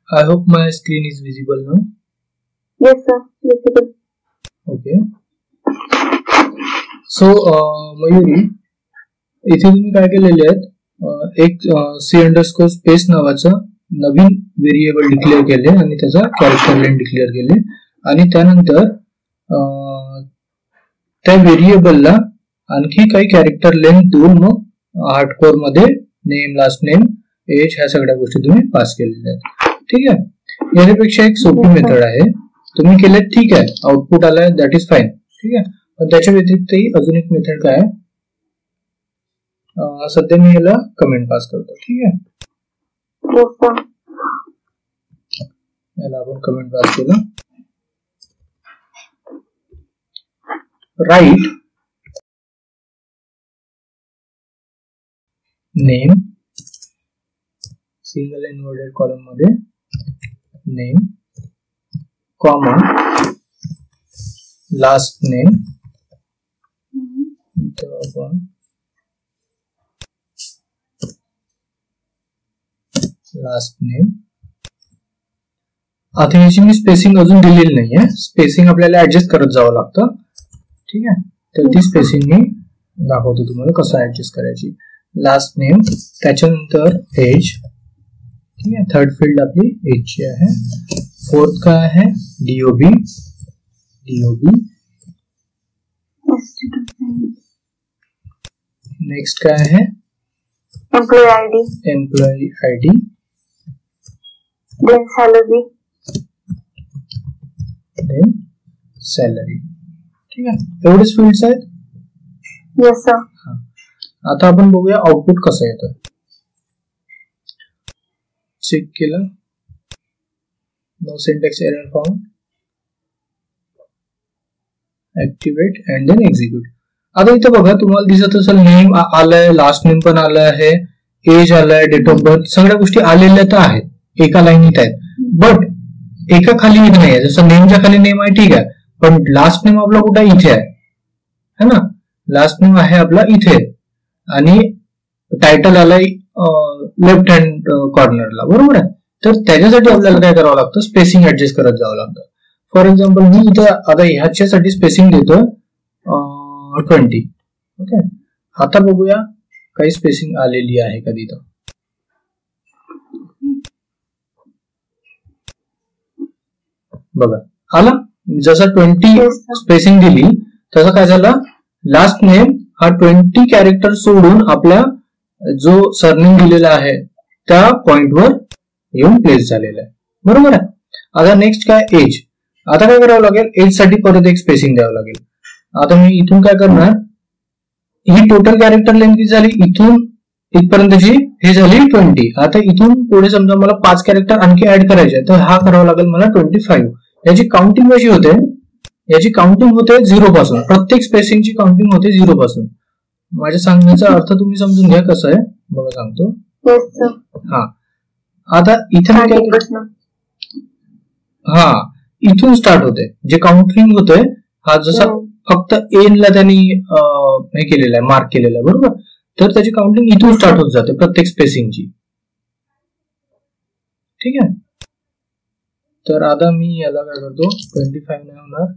I hope my screen is visible now. Yes, sir. Visible. Okay. So, Mayuri, इथे तुम्ही काय केलेले आहेत, एक C_ space नावाचं नवीन व्हेरिएबल डिक्लेअर केले आणि त्याचा कॅरेक्टर लेंथ डिक्लेअर केले आणि त्यानंतर त्या व्हेरिएबलला आणखी काही कॅरेक्टर लेंथ देऊन मग हार्डकोर मध्ये नेम, लास्ट नेम, एज ह्या सगळ्या गोष्टी तुम्ही पास केलेल्या आहेत. ठीक आहे. याच्यापेक्षा एक सोपी मेथड आहे, तुम्ही केले ठीक आहे, आउटपुट आलाय, दॅट इज फाईन. ठीक आहे. पण त्याच्या व्यतिरिक्तही अजून एक मेथड काय आहे, सध्या मी याला कमेंट पास करतो. ठीक आहे. याला आपण कमेंट पास केलं. Right name, single inverted column मध्ये नेम, कॉमा लास्ट नेम, इथं आपण लास्ट नेम. आता याची मी स्पेसिंग अजून दिलेली नाहीये, स्पेसिंग आपल्याला ऍडजस्ट करत जावं लागतं. ठीक आहे. तर ती स्पेसिंग मी दाखवतो तुम्हाला कसं ऍडजस्ट करायची. लास्ट नेम, त्याच्यानंतर एज. ठीक आहे. थर्ड फील्ड आपली एजची आहे. फोर्थ काय आहे, डीओबी. नेक्स्ट काय आहे, एम्प्लॉई आयडी. Then salary. ठीक आहे. एवढेच फील्ड्स आहेत. Yes sir. आता आपण बघूया आउटपुट कसं येतं. चेक केलं, no syntax error found, activate and then execute. आता इथे बघा, तुम्हाला दिसत असेल नेम आलंय, लास्ट नेम पण आलं आहे, एज आलाय, डेट ऑफ बर्थ, सगळ्या गोष्टी आलेल्या तर आहेत, एका लाईनीत आहेत. बट एका खाली एक नाही आहे. जसं नेमच्या खाली नेम आहे, ठीक आहे, पण लास्ट नेम आपला कुठे इथे आहे, है ना. लास्ट नेम आहे आपला इथे आणि टायटल आलाय लेफ्ट हँड कॉर्नरला, बरोबर आहे. तर त्याच्यासाठी आपल्याला काय करावं लागतं, स्पेसिंग ऍडजस्ट करत जावं लागतं. फॉर एक्झाम्पल मी इथे आता ह्याच्यासाठी स्पेसिंग देतो 20. ओके. आता बघूया काही स्पेसिंग आलेली आहे का तिथं. बघा आला, जसं 20 स्पेसिंग दिली तसं काय झालं, लास्ट नेम हा 20 कॅरेक्टर सोडून आपल्या जो सरनेम दिलेला आहे त्या पॉइंटवर येऊन प्लेस झालेला आहे, बरोबर आहे. आता नेक्स्ट काय, एज. आता काय करावं लागेल, एज साठी परत एक स्पेसिंग द्यावं लागेल. आता मी इथून काय करणार, ही टोटल कॅरेक्टर लेंथ झाली, इथून इथपर्यंतची ही झाली 20. आता इथून पुढे समजा मला 5 कॅरेक्टर आणखी ऍड करायचे, तर हा करावा लागेल मला 25. याची काउंटिंग कशी होते, याची काउंटिंग होते 0 पासून, प्रत्येक स्पेसिंगची काउंटिंग होते 0 पासून. माझ्या सांगण्याचा अर्थ तुम्ही समजून घ्या कसं आहे, बघा सांगतो. हा, आता इथे हा इथून स्टार्ट होते जे काउंटिंग होते. हा जसा फक्त एन ला त्यांनी हे केलेलं आहे, मार्क केलेलं आहे, बरोबर. तर त्याची काउंटिंग इथून स्टार्ट होत जाते प्रत्येक स्पेसिंगची. ठीक आहे. तर आता मी याला काय करतो, 25 नाही होणार,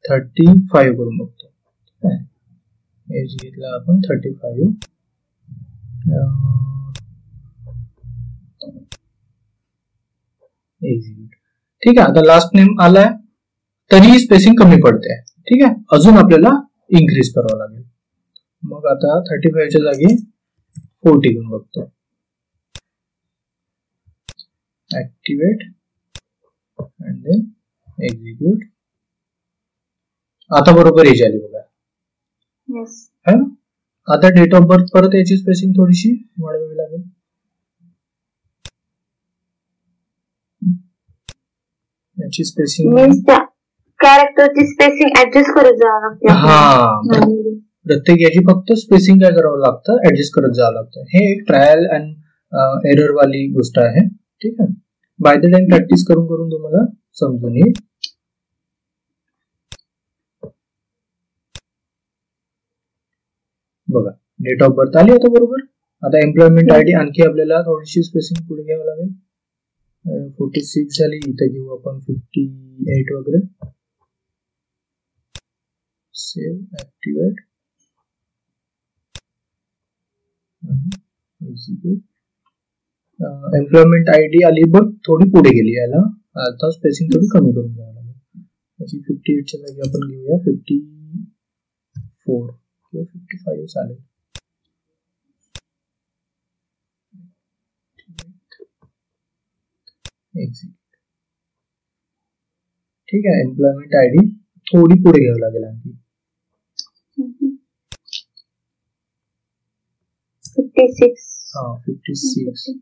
35 करून बघतो. ठीक आहे. एज घेतला आपण 35. एक्झिक्यूट. ठीक आहे. आता लास्ट नेम आलाय तरीही स्पेसिंग कमी पडते. ठीक आहे. अजून आपल्याला इन्क्रीज करावं लागेल. मग आता 35च्या जागी 40 घेऊन बघतो. Activate and then execute. आता बरोबर एज आली बघा. आता डेट ऑफ बर्थ परत याची स्पेसिंग थोडीशी वाढवावी लागेल. याची स्पेसिंग कॅरेक्टरची स्पेसिंग ऍडजस्ट करत जावं लागतं. हा, प्रत्येक याची फक्त स्पेसिंग काय करावं लागतं, ऍडजस्ट करत जावं लागतं. हे एक ट्रायल अँड एरर वाली गोष्ट आहे. ठीक आहे. बाय द टाइम प्रॅक्टिस करून करून तुम्हाला समजून येईल. बघा डेट ऑफ बर्थ आली आता बरोबर. आता एम्प्लॉयमेंट आयडी आणखी आपल्याला थोडीशी स्पेसिंग पुढे घ्यावं लागेल. 46 झाली, इथं घेऊ आपण 58 वगैरे. Save, activate, execute. Employment ID आली बट थोडी पुढे गेली, याला आता स्पेसिंग थोडी कमी करून घ्यावं लागेल. त्याची 58 च्या जागी आपण घेऊया 54 किंवा 55 चालेल. एक्झिक्यूट. ठीक आहे. एम्प्लॉयमेंट आयडी थोडी पुढे घ्यावं लागेल आणखी. 56. हा 56.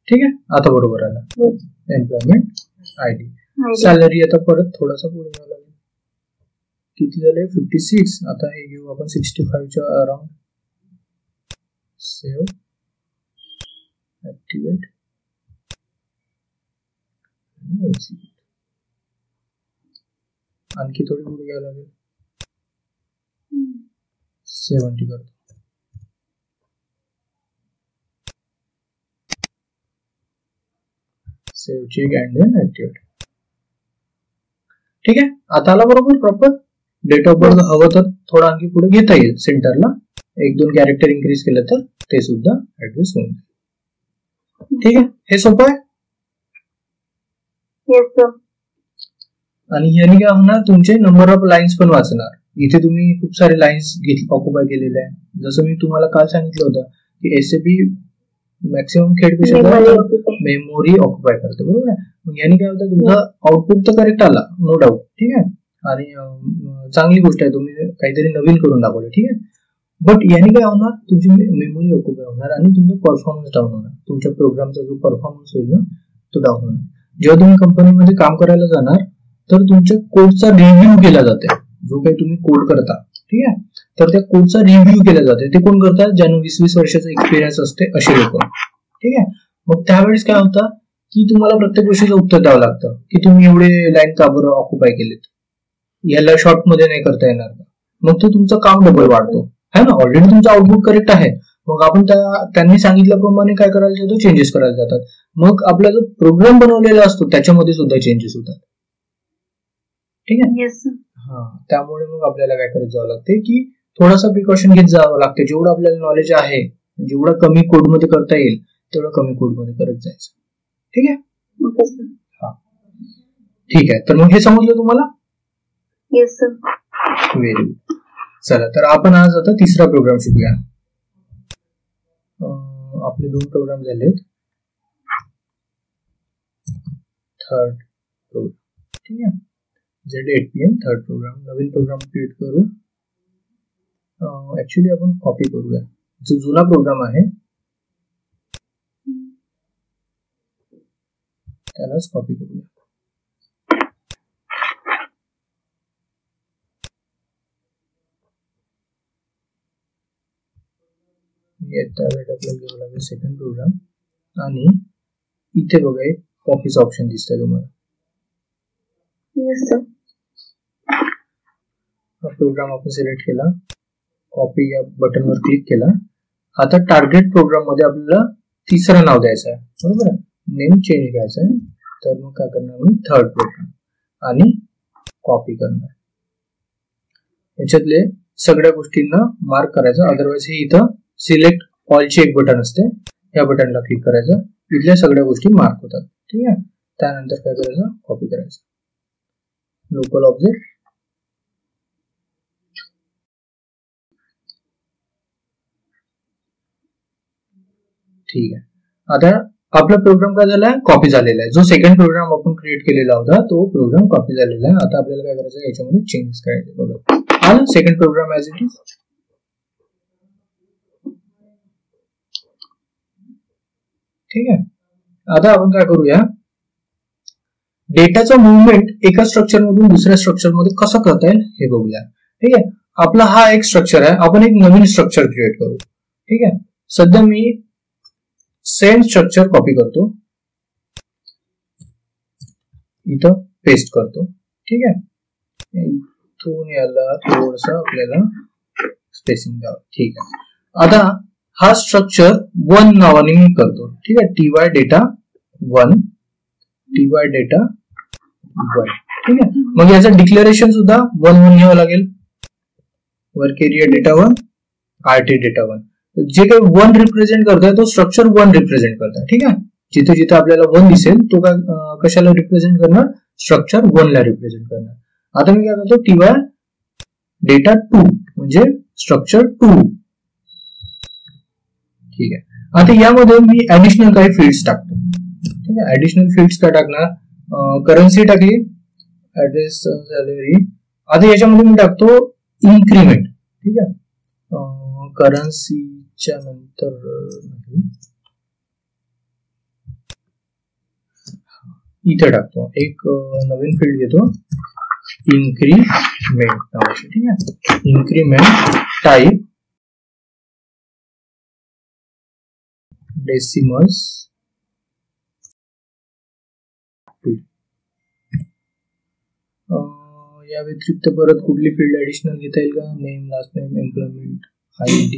ठीक आहे. आता बरोबर आला. Employment ID. सॅलरी आता परत थोडासा पुढे घ्यावं लागेल. किती झाले? 56. आता हे घेऊ आपण 65 च्या अराउंड. सेव्ह, ऍक्टिव्हेट आणि एक्झिक्यूट. आणखी थोडी पुढे घ्यावं लागेल. 70 करतो. Save, check and then activate. ठीक आहे. आता आला बरोबर प्रॉपर. डेट ऑफ बर्थ हवं तर थोडं आणखी पुढे घेता येईल. सेंटरला 1-2 कॅरेक्टर इन्क्रीज केलं तर ते सुद्धा ऍडजस्ट होऊन जाईल. ठीक आहे. हे सोपं आहे. आणि याने काय होणार, तुमचे नंबर ऑफ लाईन्स पण वाचणार. इथे तुम्ही खूप सारे लाईन्स ऑक्युपाय केलेले आहे. जसं मी तुम्हाला काल सांगितलं होतं की एसएपी मॅक्सिमम खेळपेक्षा मेमोरी ऑक्युपाय करते, बरोबर आहे. मग याने काय होतं, तुमचा आउटपुट तर करेक्ट आला, नो डाऊट. ठीक आहे. आणि चांगली गोष्ट आहे, तुम्ही काहीतरी नवीन करून दाखवलं. ठीक आहे. बट याने काय होणार, तुमची मेमोरी ऑक्युपाय होणार आणि तुमचा परफॉर्मन्स डाऊन होणार. तुमच्या प्रोग्रामचा जो परफॉर्मन्स होईल ना तो डाऊन होणार. जेव्हा तुम्ही कंपनीमध्ये काम करायला जाणार तर तुमच्या कोडचा रिव्ह्यू केला जाते. जो काही तुम्ही कोड करता, ठीक आहे, तर त्या कोडचा रिव्ह्यू केला जाते. ते कोण करतात? ज्यांना 20-20 वर्षाचा एक्सपिरियन्स असते असे लोक. ठीक आहे. मग त्यावेळेस काय होतं की तुम्हाला प्रत्येक गोष्टीचं उत्तर द्यावं लागतं की तुम्ही एवढे लाईन का बरं ऑक्युपाय केलेत, याला शॉर्ट मध्ये नाही करता येणार का? मग तो तुमचं काम डबल वाढतो है ना. ऑलरेडी तुमचं आउटपुट करेक्ट आहे. मग आपण त्यांनी सांगितल्याप्रमाणे काय करायला जातो, चेंजेस करायला जातात. मग आपला जो प्रोग्राम बनवलेला असतो त्याच्यामध्ये सुद्धा चेंजेस होतात. ठीक आहे. हा, त्यामुळे मग आपल्याला काय करत जावं लागते की थोडासा प्रिकॉशन घेत जावं लागते. जेवढं आपल्याला नॉलेज आहे, जेवढं कमी कोड मध्ये करता येईल तेवढं कमी कोड मध्ये करत जायचं. ठीक आहे. हा, ठीक आहे. तर मग हे समजलं तुम्हाला? Yes sir. Very good. चला, तर आपण आज आता तिसरा प्रोग्राम शिकूया. आपले 2 प्रोग्राम झालेत. Third program. ठीक आहे. Z8PM third program. नवीन प्रोग्राम क्रिएट करू. ऍक्च्युली आपण कॉपी करूया जो जुना प्रोग्राम आहे त्यालाच कॉपी करूया. आपल्याला घ्यावं लागेल सेकंड प्रोग्राम आणि इथे बघा एक कॉपीचं ऑप्शन दिसतंय तुम्हाला. हा प्रोग्राम आपण सिलेक्ट केला, कॉपी या बटनवर क्लिक केला. आता टार्गेट प्रोग्राम मध्ये आपल्याला तिसरं नाव द्यायचं आहे, बरोबर आहे. नेम चेंज करायचं आहे. तर मग काय करणार मी, थर्ड प्रोग्राम आणि कॉपी करणार. याच्यातले सगळ्या गोष्टींना मार्क करायचं. अदरवाइज हे इथं सिलेक्ट ऑलचे एक बटन असते, या बटनला क्लिक करायचं. इथल्या सगळ्या गोष्टी मार्क होतात. ठीक आहे. त्यानंतर काय करायचं, कॉपी करायचं. लोकल ऑब्जेक्ट, ठीक आहे. आता आपला प्रोग्राम काय झालाय, कॉपी झालेला आहे. जो सेकंड प्रोग्राम आपण क्रिएट केलेला होता तो प्रोग्राम कॉपी झालेला आहे. आता आपल्याला काय करायचं, याच्यामध्ये चेंजेस करायचे. बघा, आला second program as it is. ठीक आहे. आता आपण काय करूया, डेटाचा मुवमेंट एका स्ट्रक्चर मधून दुसऱ्या स्ट्रक्चर मध्ये कसं करता येईल हे बघूया. ठीक आहे. आपला हा एक स्ट्रक्चर आहे, आपण एक नवीन स्ट्रक्चर क्रिएट करू. ठीक आहे. सध्या मी सेम स्ट्रक्चर कॉपी करतो, इथं पेस्ट करतो. ठीक आहे. इथून याला थोडस आपल्याला स्पेसिंग द्यावं. ठीक आहे. आता हा स्ट्रक्चर 1 नावाने मी करतो. ठीक आहे. TY data 1, TY data 1. ठीक आहे. मग याचं डिक्लेरेशन सुद्धा 1 म्हणून घ्यावं लागेल. Work area data 1, RT data 1. जे काही 1 रिप्रेझेंट करतोय तो स्ट्रक्चर 1 रिप्रेझेंट करतोय. ठीक आहे. जिथे जिथे आपल्याला 1 दिसेल तो काय कशाला रिप्रेझेंट करणार, स्ट्रक्चर 1 ला रिप्रेझेंट करणार. आता मी काय करतो, TY डेटा 2 म्हणजे स्ट्रक्चर 2. ठीक आहे. आता यामध्ये मी ऍडिशनल काही फील्ड्स टाकतो. ठीक आहे. ऍडिशनल फील्ड्स काय टाकणार, करन्सी टाकली, ऍड्रेस, सॅलरी. आता याच्यामध्ये मी टाकतो इन्क्रीमेंट. ठीक आहे. करन्सीच्या नंतर नाही, इथे टाकतो एक नवीन फील्ड घेतो, इन्क्रीमेंट नावाची. ठीक आहे. Increment type decimals. या व्यतिरिक्त परत कुठली फील्ड ऍडिशनल घेता येईल का, name, last name, employment, ID,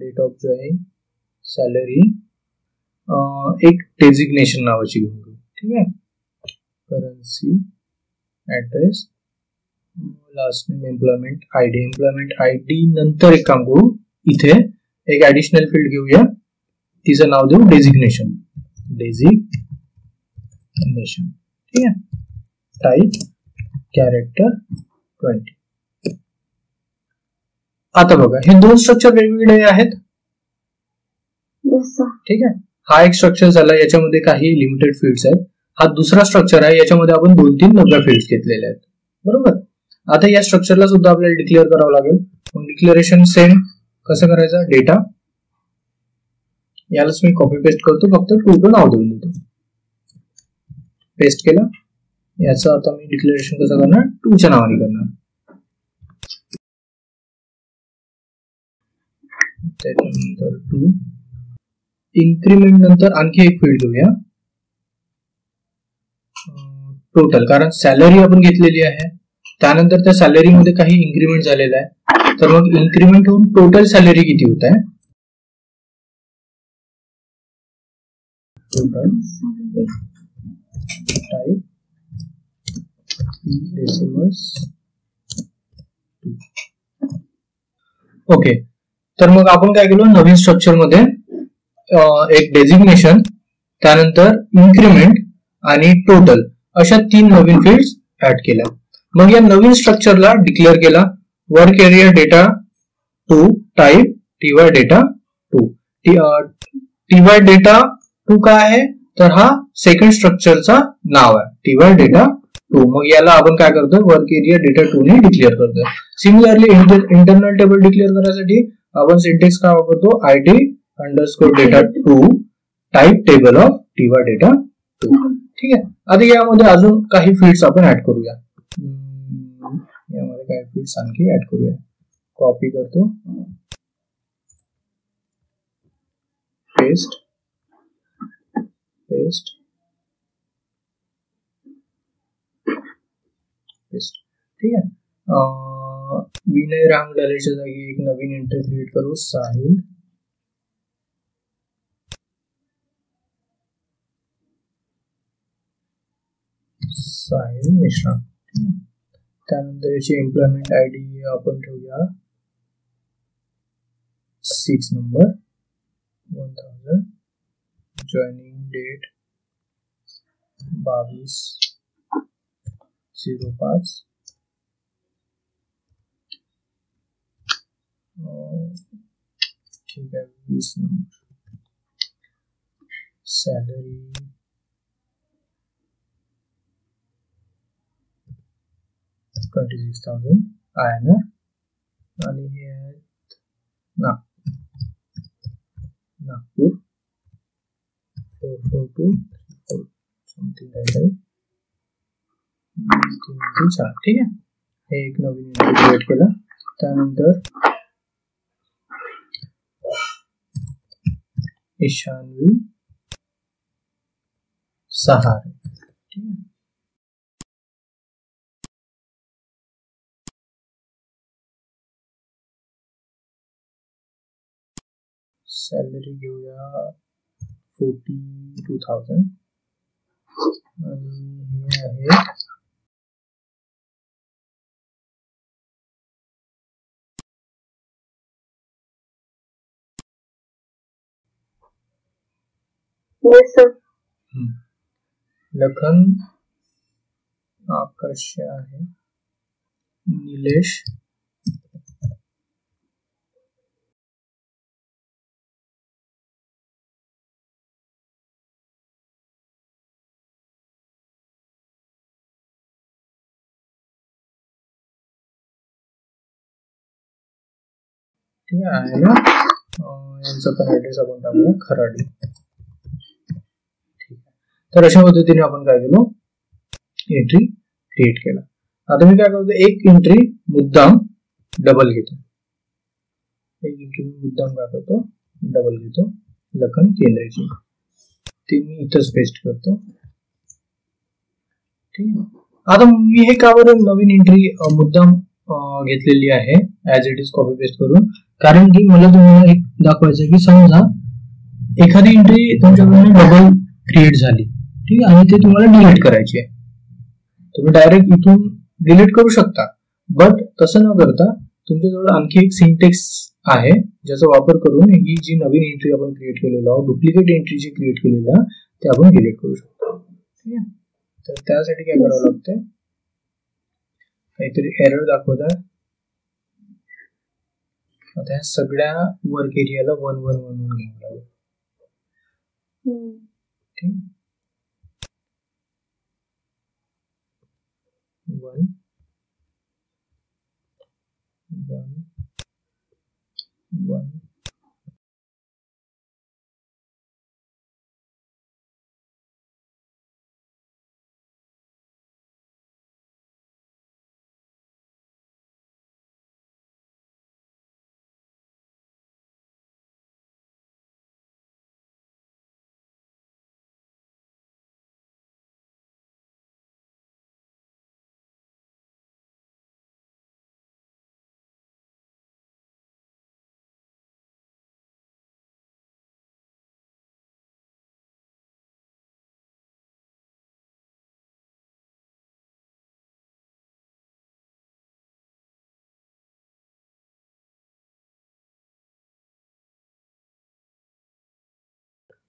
date of join, salary, एक डेझिग्नेशन नावाची घेऊन घेऊ. ठीक आहे. Currency, address, last name, employment, ID. Employment ID नंतर एक काम करू, इथे एक ऍडिशनल फील्ड घेऊया, तिचं नाव देऊ डेझिग्नेशन. डेझिग्नेशन. ठीक आहे. Type character 20. आता बघा, हे 2 स्ट्रक्चर वेगवेगळे आहेत. ठीक आहे. हा एक स्ट्रक्चर झाला, याच्यामध्ये काही लिमिटेड फील्ड्स आहेत. हा दुसरा स्ट्रक्चर आहे, याच्यामध्ये आपण 2-3 नव्या फील्ड्स घेतलेले आहेत. बरोबर. आता या स्ट्रक्चरला सुद्धा आपल्याला डिक्लेअर करावं लागेल. मग डिक्लेरेशन सेम कसं करायचं, डेटा, यालाच मी कॉपी पेस्ट करतो, फक्त 2 नाव देऊन देतो. पेस्ट केलं. याचं आता मी डिक्लेरेशन कसं करणार, 2 च्या नावाने करणार. त्याच्यानंतर 2. इन्क्रीमेंट नंतर आणखी एक फील्ड घेऊया, टोटल, कारण सॅलरी आपण घेतलेली आहे. त्यानंतर त्या सॅलरी मध्ये काही इन्क्रीमेंट झालेला आहे, तर मग इन्क्रीमेंट होऊन टोटल सॅलरी किती होत आहे, टोटल टाइप डेसिमल्स 2. ओके. तर मग आपण काय केलं, नवीन स्ट्रक्चर मध्ये एक डेझिग्नेशन, त्यानंतर इन्क्रीमेंट आणि टोटल अशा 3 नवीन फील्ड्स ऍड केल्या. मग या नवीन स्ट्रक्चरला डिक्लेअर केला, work area data 2, type TY data 2. TY data 2 काय आहे, तर हा सेकंड स्ट्रक्चरचा नाव आहे, TY डेटा 2. मग याला आपण काय करतोय, वर्क एरिया डेटा 2 ने डिक्लेअर करतोय. सिमिलरली इंटरनल टेबल डिक्लेअर करण्यासाठी आपण सिंटेक्स काय वापरतो, ID underscore data 2 type table of TY data 2. ठीक आहे. आता यामध्ये अजून काही फील्ड्स आपण ऍड करूया. यामध्ये काही फील्ड्स आणखी ऍड करूया. कॉपी करतो, पेस्ट, पेस्ट, पेस्ट. ठीक आहे. विनय रांगडालेच्या जागी एक नवीन एंट्री क्रिएट करू, साहिल. साहिल मिश्रा. त्यानंतर याची एम्प्लॉयमेंट ID आपण ठेवूया 6 नंबर 1000. Joining date 22/05. ठीक आहे. 20 नंबर. Salary 26,000 INR. आणि हे आहेत नागपूर 44234 समथिंग काय. ठीक आहे. हे एक नवीन क्रिएट केलं. त्यानंतर ईशान्वी सहारे. ठीक आहे. सॅलरी घेऊया 42,000 आणि हे आहे Yes, sir. लखन, आकाश आहे, निलेश, ठीक आहे ना. यांचा पण ऍड्रेस आपण टाकूया खराडी. ठीक आहे. तर अशा पद्धतीने आपण काय केलो, एंट्री क्रिएट केला. आता मी काय करतो, एक एंट्री मुद्दाम डबल घेतो. एक एंट्री मुद्दाम काय करतो, डबल घेतो. लखन केंद्रेची ती मी इथंच पेस्ट करतो. ठीक आहे. आता मी हे का बरं नवीन एंट्री मुद्दाम घेतलेली आहे as it is copy paste करून, कारण की मला तुम्हाला एक दाखवायचं की समजा एखादी एंट्री तुमच्याकडून डबल क्रिएट झाली, ठीक आहे, आणि ते तुम्हाला डिलीट करायची आहे. तुम्ही डायरेक्ट इथून डिलीट करू शकता, बट तसं न करता तुमच्याजवळ आणखी एक सिंटेक्स आहे ज्याचा वापर करून ही जी नवीन एंट्री आपण क्रिएट केलेलो आहोत, डुप्लिकेट एंट्री जी क्रिएट केलेली आहे ते आपण डिलीट करू शकतो. ठीक आहे. तर त्यासाठी काय करावं लागतंय, काहीतरी एरर दाखवत आहे. आता ह्या सगळ्या वर्क एरियाला 1 1 1 घ्यावं लागेल. ठीक, 1 1 1.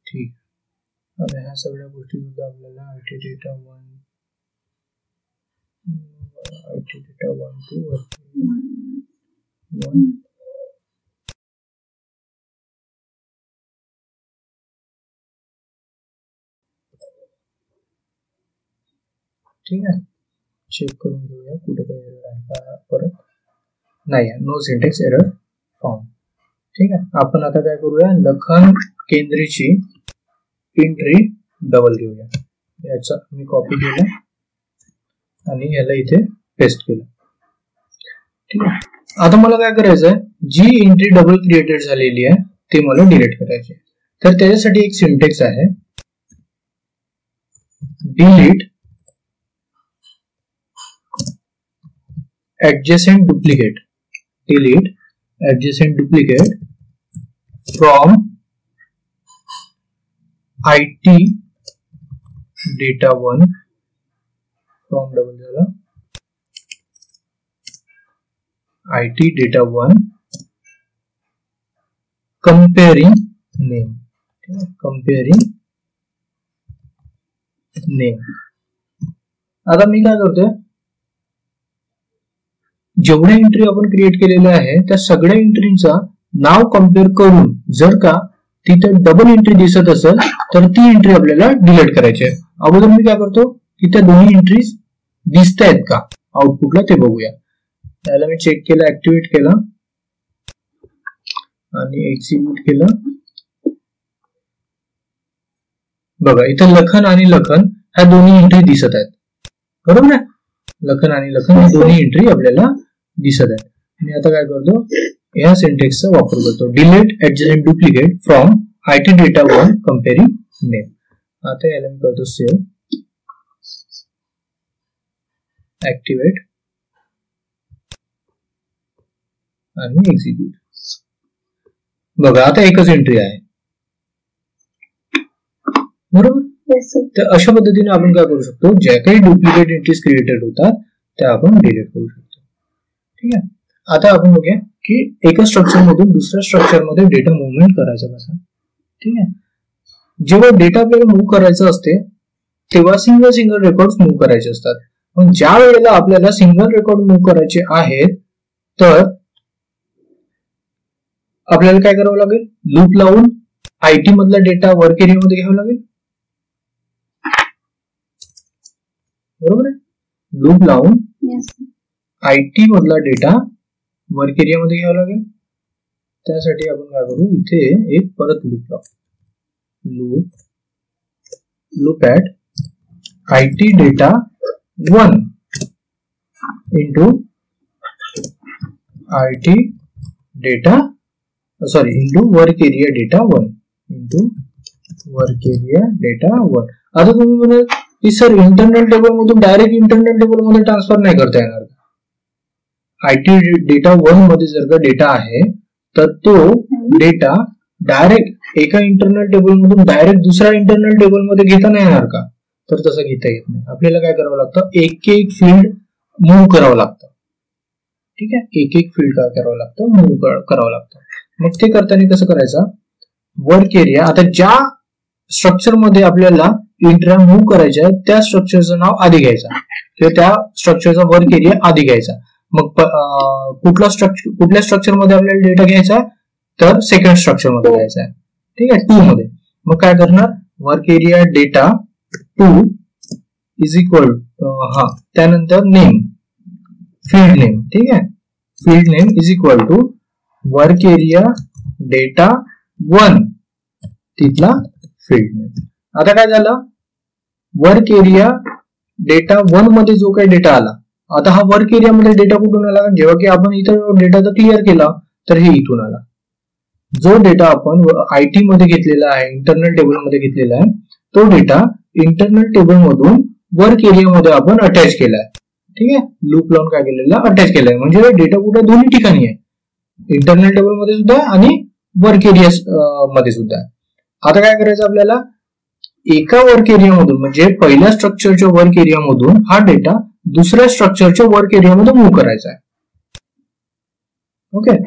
ठीक. आता ह्या सगळ्या गोष्टी सुद्धा आपल्याला IT डेटा 1 2 1. ठीक आहे. चेक करून घेऊया कुठे काही एरर आहे का. परत नाही आहे, नो सिंटेक्स एरर फाउंड. ठीक आहे. आपण आता काय करूया, लखन केंद्रीची एंट्री डबल घेऊया. याचा मी कॉपी केला आणि याला इथे पेस्ट केलं. ठीक आहे. आता मला काय करायचं आहे, जी एंट्री डबल क्रिएटेड झालेली आहे ते मला डिलीट करायची आहे. तर त्याच्यासाठी एक सिंटेक्स आहे, delete adjacent duplicate, delete adjacent duplicate from IT data 1 from double झाला IT data 1 comparing name. comparing name. आता मी काय करतोय, जेवढ्या एंट्री आपण क्रिएट केलेल्या आहे त्या सगळ्या एंट्रीचा नाव कम्पेअर करून जर का तिथे डबल एंट्री दिसत असेल तर ती एंट्री आपल्याला डिलीट करायची आहे. अगोदर मी काय करतो की त्या दोन्ही एंट्रीज दिसत आहेत का आउटपुटला ते बघूया. त्याला मी चेक केलं, ऍक्टिव्हेट केला आणि एक्झिक्यूट केलं. बघा इथे लखन आणि लखन ह्या दोन्ही एंट्री दिसत आहेत, बरोबर आहे. लखन आणि लखन ही दोन्ही एंट्री आपल्याला दिसत आहे. मी आता काय करतो, या सिंटेक्सचा वापर करतो, delete adjacent duplicate from IT data 1 comparing name. आता याला मी करतो सेव्ह, ऍक्टिव्हेट आणि एक्झिक्यूट. बघा आता एकच एंट्री आहे, बरोबर. तर अशा पद्धतीने आपण काय करू शकतो, ज्या काही डुप्लिकेट एंट्रीज क्रिएटेड होतात त्या आपण डिलीट करू शकतो. ठीक आहे. आता आपण बघूया की एका स्ट्रक्चर मधून दुसऱ्या स्ट्रक्चर मध्ये डेटा मुवमेंट करायचा कसा. ठीक आहे. जेव्हा डेटा आपल्याला मूव्ह करायचं असते तेव्हा सिंगल रेकॉर्ड मूव्ह करायचे असतात. पण ज्या वेळेला आपल्याला सिंगल रेकॉर्ड मूव्ह करायचे आहेत तर आपल्याला काय करावं लागेल, लूप लावून आयटी मधला डेटा वर्क एरिया मध्ये घ्यावा लागेल, बरोबर आहे. लूप लावून आयटी मधला डेटा वर्क एरिया मध्ये घ्यावा लागेल. त्यासाठी आपण काय करू, इथे एक परत लूप लावू, loop at IT data 1 into IT data into work area data 1 into work area data 1. आता तुम्ही म्हणाल की सर इंटरनल टेबल मधून डायरेक्ट इंटरनल टेबल मध्ये ट्रान्सफर नाही करता येणार. आयटी डेटा 1 मध्ये जर का डेटा आहे तर तो डेटा डायरेक्ट एका इंटरनल टेबल मधून डायरेक्ट दुसऱ्या इंटरनल टेबल मध्ये घेता नाही येणार का, तर तसं घेता येत नाही. आपल्याला काय करावं लागतं, एक एक फील्ड मूव्ह करावं लागतं. ठीक आहे. एक एक फील्ड काय करावं लागतं, मूव्ह करावं लागतं. मग ते करताना कसं करायचं, वर्क एरिया, आता ज्या स्ट्रक्चर मध्ये आपल्याला एंट्र्या मूव्ह करायच्या त्या स्ट्रक्चरचं नाव आधी घ्यायचं किंवा त्या स्ट्रक्चरचा वर्क एरिया आधी घ्यायचा. मग कुठल्या स्ट्रक्चर मध्ये आपल्याला डेटा घ्यायचा तर सेकंड स्ट्रक्चर मध्ये घ्यायचा आहे. ठीक आहे, 2 मध्ये. मग काय करणार, work area data 2 is equal त्यानंतर नेम, फील्ड नेम. ठीक आहे, field name is equal to work area data 1 तिथला फील्ड नेम. आता काय झालं, वर्क एरिया डेटा 1 मध्ये जो काही डेटा आला, आता हा वर्क एरिया मध्ये डेटा कुठून आला, जेव्हा की आपण इथं डेटा जर क्लिअर केला तर हे इथून आला. जो डेटा आपण आयटी मध्ये घेतलेला आहे, इंटरनल टेबल मध्ये घेतलेला आहे, तो डेटा इंटरनल टेबल मधून वर्क एरिया मध्ये आपण अटॅच केलाय. ठीक आहे, लूप लावून काय केलेला, अटॅच केलाय. म्हणजे डेटा कुठे, दोन्ही ठिकाणी आहे, इंटरनल टेबल मध्ये सुद्धा आणि वर्क एरिया मध्ये सुद्धा. आता काय करायचं आपल्याला, एका वर्क एरिया मधून म्हणजे पहिल्या स्ट्रक्चरच्या वर्क एरिया मधून हा डेटा दुसऱ्या स्ट्रक्चरच्या वर्क एरिया मध्ये मूव्ह करायचा आहे. ओके.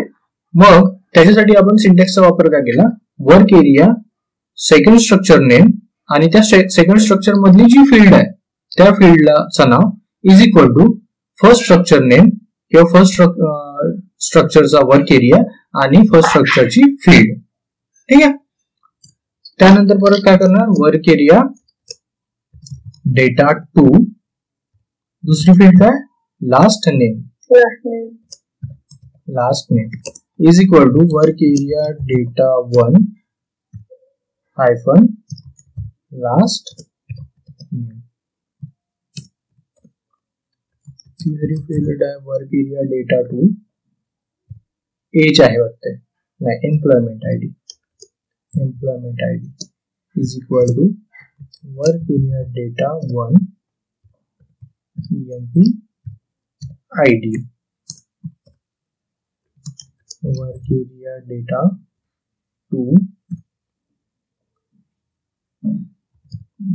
मग त्याच्यासाठी आपण सिंटॅक्सचा वापर काय केला, work area second structure name आणि त्या सेकंड स्ट्रक्चर मधली जी फील्ड आहे त्या फील्डचं नाव is equal to first structure name किंवा फर्स्ट स्ट्रक्चरचा वर्क एरिया आणि फर्स्ट स्ट्रक्चरची फील्ड. ठीक आहे. त्यानंतर परत काय करणार, वर्क एरिया डेटा 2 दुसरी फील्ड काय, last name is equal to work area data 1 hyphen last name. तिसरी फील्ड आहे वर्क एरिया डेटा 2 एज आहे वाटते, नाही employment ID is equal to work area data 1 emp id, work area data 2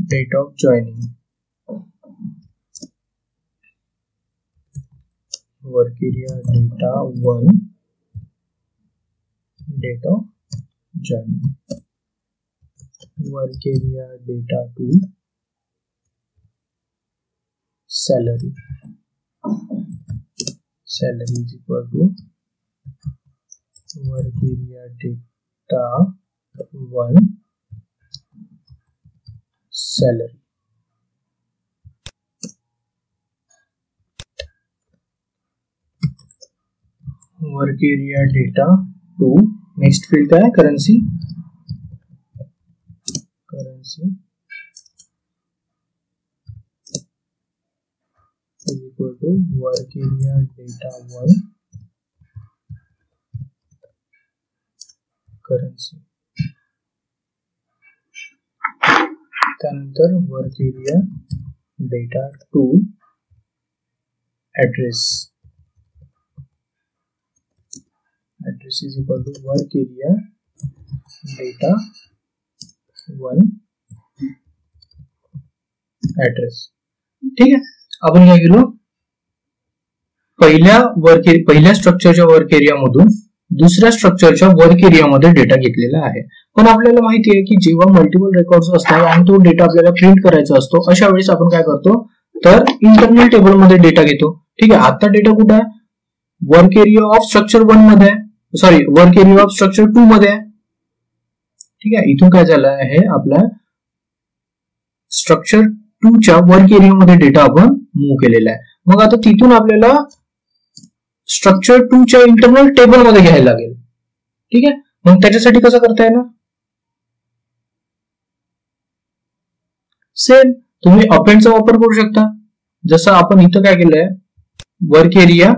date of joining, work area data 1 date of joining, work area data 2 salary is equal to work area data 1 salary. Work area data 2 next field क्या है, currency is equal to work area data 1 currency. त्यानंतर work area data 2 address is equal to work area data 1 address. ठीक आहे. आपण काय केलो, पहिल्या स्ट्रक्चरच्या work area मधून दुसऱ्या स्ट्रक्चरच्या वर्क एरियामध्ये डेटा घेतलेला आहे. पण आपल्याला माहिती आहे की जेव्हा मल्टिपल रेकॉर्ड्स असतात आणि तो डेटा आपल्याला प्रिंट करायचा असतो, अशा वेळेस आपण काय करतो तर इंटरनल टेबल मध्ये डेटा घेतो. ठीक आहे. आता डेटा कुठे आहे, वर्क एरिया ऑफ स्ट्रक्चर 1 मध्ये आहे, sorry work area of structure 2 मध्ये आहे. ठीक आहे. इथून काय झालं आहे, आपल्या स्ट्रक्चर 2 च्या वर्क एरियामध्ये डेटा आपण मूव्ह केलेला आहे. मग आता तिथून आपल्याला स्ट्रक्चर 2 च्या इंटरनल टेबल मध्ये घ्यायला लागेल. ठीक आहे. मग त्याच्यासाठी कसं करता येईल, सेम तुम्ही अपेंडचा वापर करू शकता. जसं आपण इथं काय केलंय, work area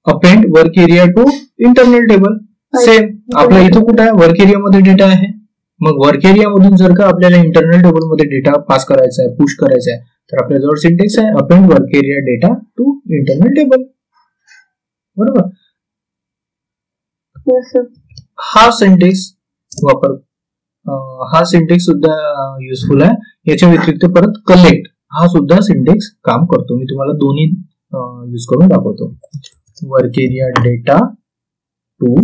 append work area to internal table. Same आपल्या इथं कुठं आहे, वर्क एरिया मध्ये डेटा आहे. मग वर्क एरिया मधून जर का आपल्याला इंटरनल टेबल मध्ये डेटा पास करायचा आहे, पुश करायचा आहे, तर आपल्या जवळ सिंटेक्स आहे append work area data to internal table. बरोबर. हा सिंटेक्स सुद्धा युजफुल आहे. याच्या व्यतिरिक्त परत कलेक्ट हा सुद्धा सिंटेक्स काम करतो. मी तुम्हाला दोन्ही यूज करून दाखवतो. Work area data to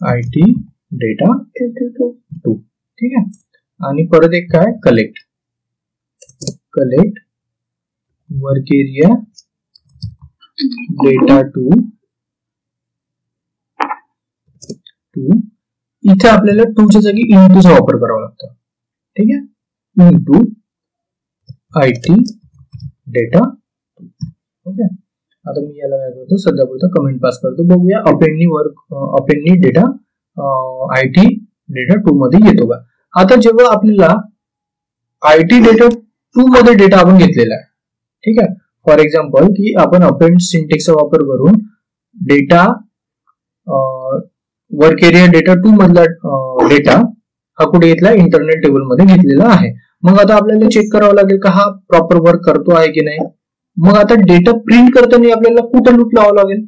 IT data 2. ठीक आहे. आणि परत एक काय, कलेक्ट वर्क एरिया डेटा 2. इथे आपल्याला 2 च्या जागी इंटूचा वापर करावा लागतो. ठीक आहे. Into IT data. ओके. आता मी याला काय करतो, सध्या पुरता कमेंट पास करतो. बघूया अपेंडनी डेटा IT डेटा 2 मध्ये येतो का. आता जेव्हा आपल्याला IT डेटा 2 मध्ये डेटा आपण घेतलेला आहे. ठीक आहे. फॉर एक्झाम्पल की आपण अपेंड सिंटेक्सचा वापर करून डेटा वर्क एरिया डेटा 2 मधला डेटा हा कुठे घेतला, इंटरनल टेबल मध्ये घेतलेला आहे. मग आता आपल्याला चेक करावं लागेल का हा प्रॉपर वर्क करतो आहे की नाही. मग आता डेटा प्रिंट करताना आपल्याला कुठं लूप लावावं लागेल.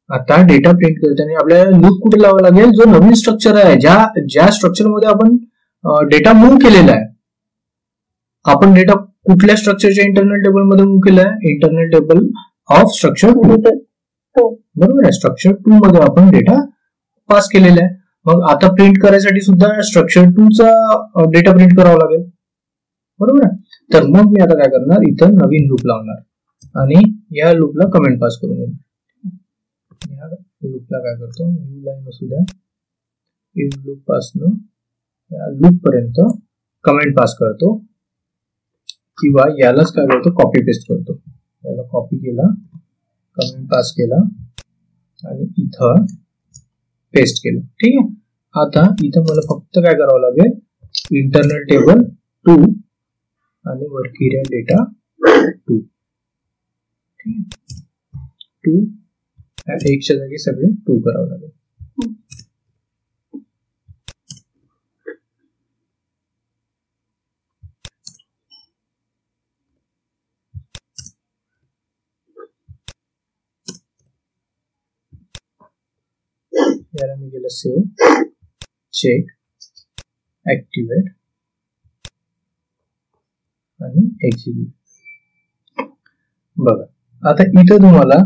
आता डेटा प्रिंट करताना आपल्याला लूप कुठे लावावं लागेल, जो नवीन स्ट्रक्चर आहे, ज्या स्ट्रक्चर मध्ये आपण डेटा मूव्ह केलेला आहे. आपण डेटा कुठल्या स्ट्रक्चरच्या इंटरनल टेबल मध्ये मूव्ह केला आहे, इंटरनल टेबल ऑफ स्ट्रक्चर 2. बरोबर आहे. स्ट्रक्चर 2 मध्ये आपण डेटा पास केलेला आहे. मग आता प्रिंट करायसाठी सुद्धा स्ट्रक्चर 2 चा डेटा प्रिंट करावा लागेल. बरोबर आहे. तर मग मी आता काय करणार, इथं नवीन लूप लावणार आणि या लूपला कमेंट पास करून घेणार. या लूपला काय करतो, न्यू लाईन असू द्या, इफ लूप पासून या लूप पर्यंत कमेंट पास करतो, किंवा यालाच काय करतो, कॉपी पेस्ट करतो. याला कॉपी केला, कमेंट पास केला आणि इथं पेस्ट केलं. ठीक आहे. आता इथं मला फक्त काय करावं लागेल, इंटरनल टेबल 2 आणि वर्क एरिया डेटा 2. ठीक आहे. 2 एकच्या जागी सगळे 2 करावं लागेल. याला मी केलं सेव्ह, चेक, ऍक्टिव्हेट आणि एक्झिक्यूट. बघा आता इथं तुम्हाला